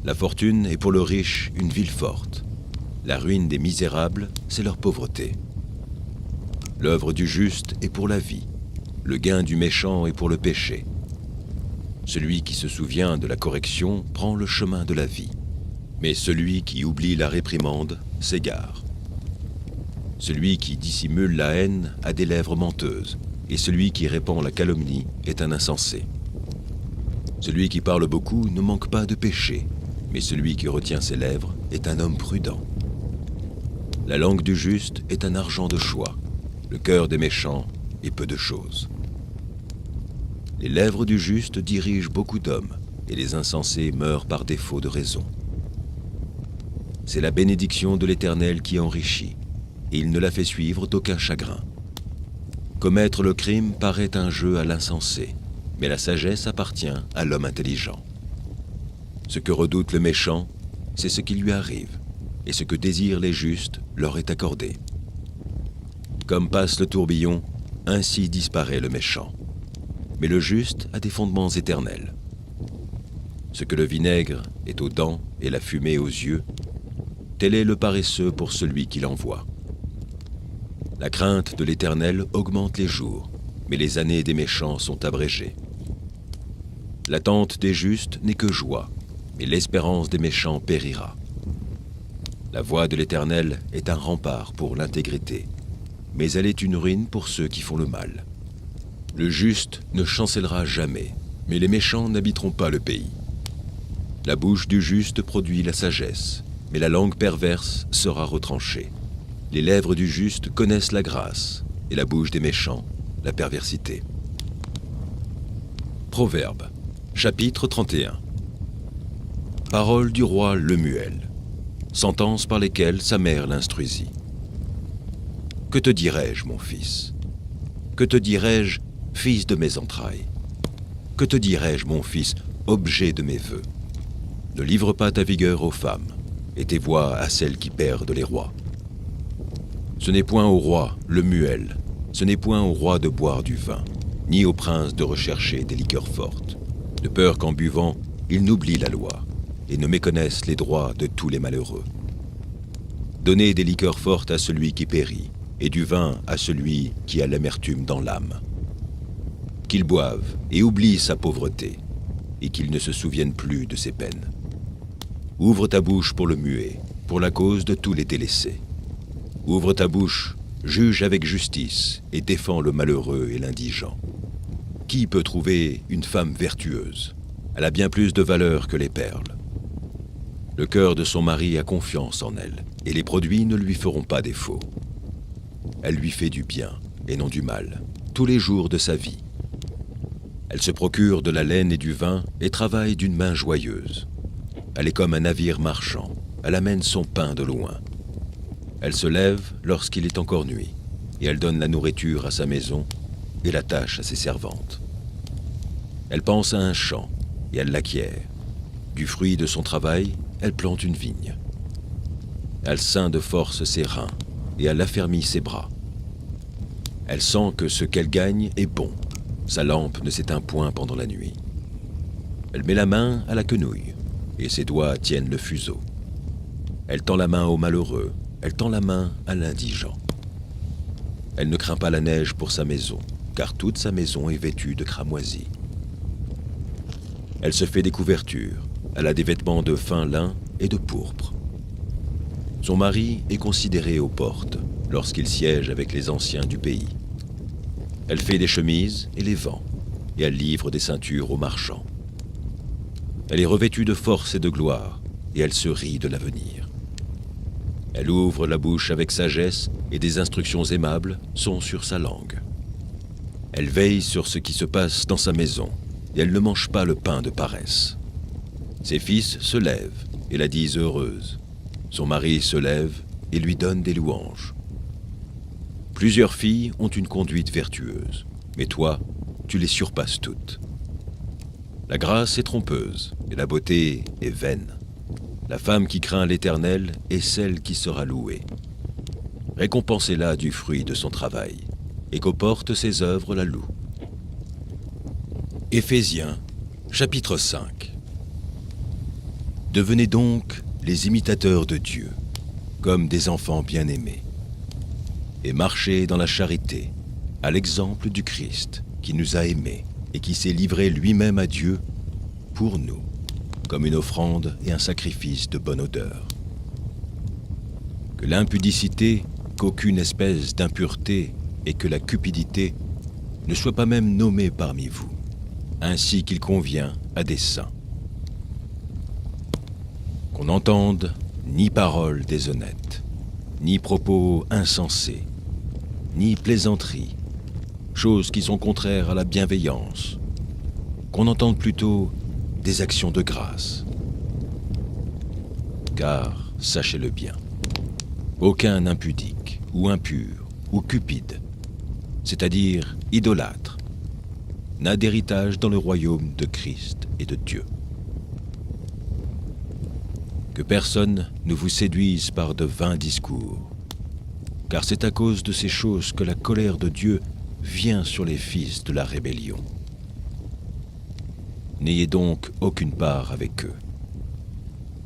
La fortune est pour le riche une ville forte. La ruine des misérables, c'est leur pauvreté. L'œuvre du juste est pour la vie. Le gain du méchant est pour le péché. Celui qui se souvient de la correction prend le chemin de la vie, mais celui qui oublie la réprimande s'égare. Celui qui dissimule la haine a des lèvres menteuses, et celui qui répand la calomnie est un insensé. Celui qui parle beaucoup ne manque pas de péché, mais celui qui retient ses lèvres est un homme prudent. La langue du juste est un argent de choix, le cœur des méchants est peu de choses. Les lèvres du juste dirigent beaucoup d'hommes, et les insensés meurent par défaut de raison. C'est la bénédiction de l'Éternel qui enrichit, et il ne la fait suivre d'aucun chagrin. Commettre le crime paraît un jeu à l'insensé, mais la sagesse appartient à l'homme intelligent. Ce que redoute le méchant, c'est ce qui lui arrive, et ce que désirent les justes leur est accordé. Comme passe le tourbillon, ainsi disparaît le méchant. Mais le juste a des fondements éternels. Ce que le vinaigre est aux dents et la fumée aux yeux, tel est le paresseux pour celui qui l'envoie. La crainte de l'Éternel augmente les jours, mais les années des méchants sont abrégées. L'attente des justes n'est que joie, mais l'espérance des méchants périra. La voie de l'Éternel est un rempart pour l'intégrité, mais elle est une ruine pour ceux qui font le mal. Le juste ne chancellera jamais, mais les méchants n'habiteront pas le pays. La bouche du juste produit la sagesse, mais la langue perverse sera retranchée. Les lèvres du juste connaissent la grâce, et la bouche des méchants, la perversité. Proverbe, chapitre 31. Parole du roi Lemuel, sentences par lesquelles sa mère l'instruisit. Que te dirai-je, mon fils? Que te dirai-je, fils de mes entrailles? Que te dirai-je, mon fils, objet de mes vœux? Ne livre pas ta vigueur aux femmes, et tes voix à celles qui perdent les rois. Ce n'est point au roi, Lemuel, ce n'est point au roi de boire du vin, ni au prince de rechercher des liqueurs fortes, de peur qu'en buvant, ils n'oublient la loi, et ne méconnaissent les droits de tous les malheureux. Donnez des liqueurs fortes à celui qui périt, et du vin à celui qui a l'amertume dans l'âme. Qu'il boive et oublie sa pauvreté, et qu'il ne se souvienne plus de ses peines. Ouvre ta bouche pour le muet, pour la cause de tous les délaissés. Ouvre ta bouche, juge avec justice, et défends le malheureux et l'indigent. Qui peut trouver une femme vertueuse? Elle a bien plus de valeur que les perles. Le cœur de son mari a confiance en elle, et les produits ne lui feront pas défaut. Elle lui fait du bien, et non du mal, tous les jours de sa vie. Elle se procure de la laine et du vin, et travaille d'une main joyeuse. Elle est comme un navire marchand, elle amène son pain de loin. Elle se lève lorsqu'il est encore nuit, et elle donne la nourriture à sa maison et la tâche à ses servantes. Elle pense à un champ, et elle l'acquiert. Du fruit de son travail, elle plante une vigne. Elle ceint de force ses reins, et elle affermit ses bras. Elle sent que ce qu'elle gagne est bon. Sa lampe ne s'éteint point pendant la nuit. Elle met la main à la quenouille, et ses doigts tiennent le fuseau. Elle tend la main au malheureux, elle tend la main à l'indigent. Elle ne craint pas la neige pour sa maison, car toute sa maison est vêtue de cramoisis. Elle se fait des couvertures, elle a des vêtements de fin lin et de pourpre. Son mari est considéré aux portes, lorsqu'il siège avec les anciens du pays. Elle fait des chemises et les vend, et elle livre des ceintures aux marchands. Elle est revêtue de force et de gloire, et elle se rit de l'avenir. Elle ouvre la bouche avec sagesse, et des instructions aimables sont sur sa langue. Elle veille sur ce qui se passe dans sa maison, et elle ne mange pas le pain de paresse. Ses fils se lèvent et la disent heureuse. Son mari se lève et lui donne des louanges. Plusieurs filles ont une conduite vertueuse, mais toi, tu les surpasses toutes. La grâce est trompeuse, et la beauté est vaine. La femme qui craint l'Éternel est celle qui sera louée. Récompensez-la du fruit de son travail, et qu'aux portes ses œuvres la louent. Éphésiens, chapitre 5. Devenez donc les imitateurs de Dieu, comme des enfants bien-aimés, et marchez dans la charité, à l'exemple du Christ, qui nous a aimés et qui s'est livré lui-même à Dieu pour nous, comme une offrande et un sacrifice de bonne odeur. Que l'impudicité, qu'aucune espèce d'impureté et que la cupidité ne soient pas même nommées parmi vous, ainsi qu'il convient à des saints. Qu'on n'entende ni paroles déshonnêtes, ni propos insensés, ni plaisanteries, choses qui sont contraires à la bienveillance, qu'on entende plutôt des actions de grâce. Car, sachez-le bien, aucun impudique, ou impur, ou cupide, c'est-à-dire idolâtre, n'a d'héritage dans le royaume de Christ et de Dieu. Que personne ne vous séduise par de vains discours, car c'est à cause de ces choses que la colère de Dieu vient sur les fils de la rébellion. N'ayez donc aucune part avec eux.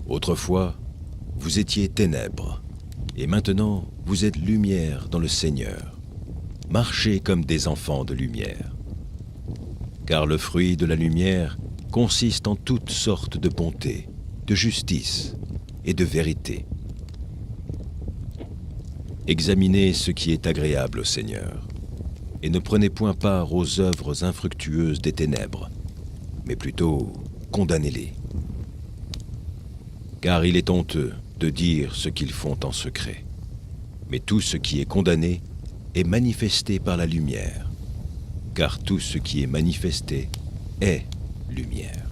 Autrefois, vous étiez ténèbres, et maintenant vous êtes lumière dans le Seigneur. Marchez comme des enfants de lumière. Car le fruit de la lumière consiste en toutes sortes de bonté, de justice et de vérité. Examinez ce qui est agréable au Seigneur, et ne prenez point part aux œuvres infructueuses des ténèbres, mais plutôt condamnez-les. Car il est honteux de dire ce qu'ils font en secret, mais tout ce qui est condamné est manifesté par la lumière, car tout ce qui est manifesté est lumière.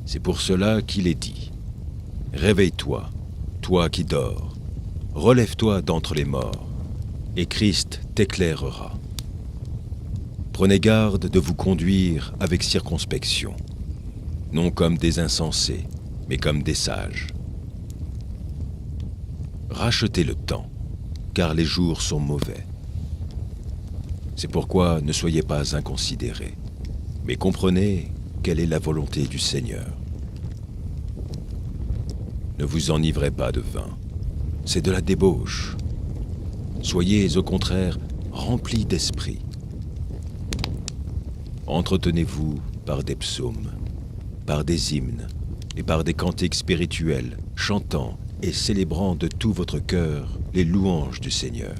C'est pour cela qu'il est dit : réveille-toi, toi qui dors, relève-toi d'entre les morts, et Christ t'éclairera. Prenez garde de vous conduire avec circonspection, non comme des insensés, mais comme des sages. Rachetez le temps, car les jours sont mauvais. C'est pourquoi ne soyez pas inconsidérés, mais comprenez quelle est la volonté du Seigneur. Ne vous enivrez pas de vin, c'est de la débauche. Soyez au contraire remplis d'esprit. Entretenez-vous par des psaumes, par des hymnes et par des cantiques spirituels, chantant et célébrant de tout votre cœur les louanges du Seigneur.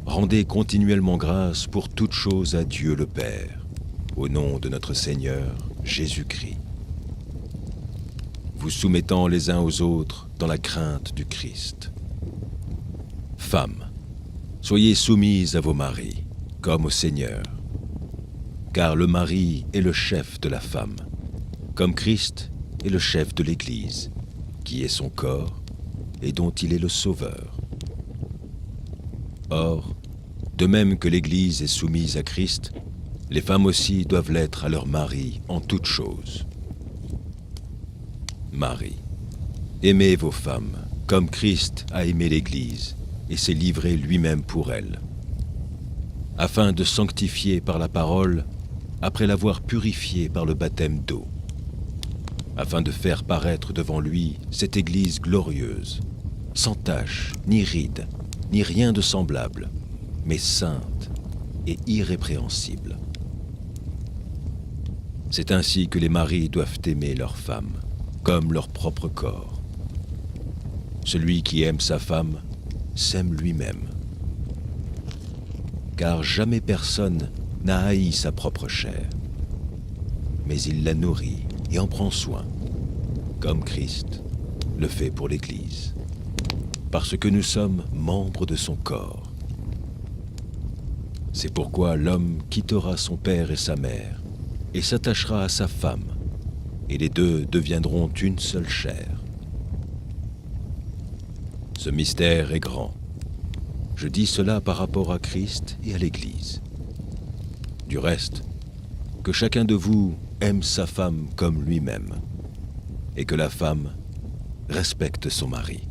Rendez continuellement grâce pour toutes choses à Dieu le Père, au nom de notre Seigneur Jésus-Christ, vous soumettant les uns aux autres dans la crainte du Christ. Femmes, soyez soumises à vos maris, comme au Seigneur, car le mari est le chef de la femme, comme Christ est le chef de l'Église, qui est son corps et dont il est le sauveur. Or, de même que l'Église est soumise à Christ, les femmes aussi doivent l'être à leur mari en toutes choses. Marie, aimez vos femmes, comme Christ a aimé l'Église et s'est livré lui-même pour elle, afin de sanctifier par la parole, après l'avoir purifiée par le baptême d'eau, afin de faire paraître devant lui cette Église glorieuse, sans tache, ni ride, ni rien de semblable, mais sainte et irrépréhensible. C'est ainsi que les maris doivent aimer leurs femmes, comme leur propre corps. Celui qui aime sa femme s'aime lui-même. Car jamais personne n'a haï sa propre chair, mais il la nourrit et en prend soin, comme Christ le fait pour l'Église, parce que nous sommes membres de son corps. C'est pourquoi l'homme quittera son père et sa mère, et s'attachera à sa femme, et les deux deviendront une seule chair. Ce mystère est grand. Je dis cela par rapport à Christ et à l'Église. Du reste, que chacun de vous aime sa femme comme lui-même, et que la femme respecte son mari.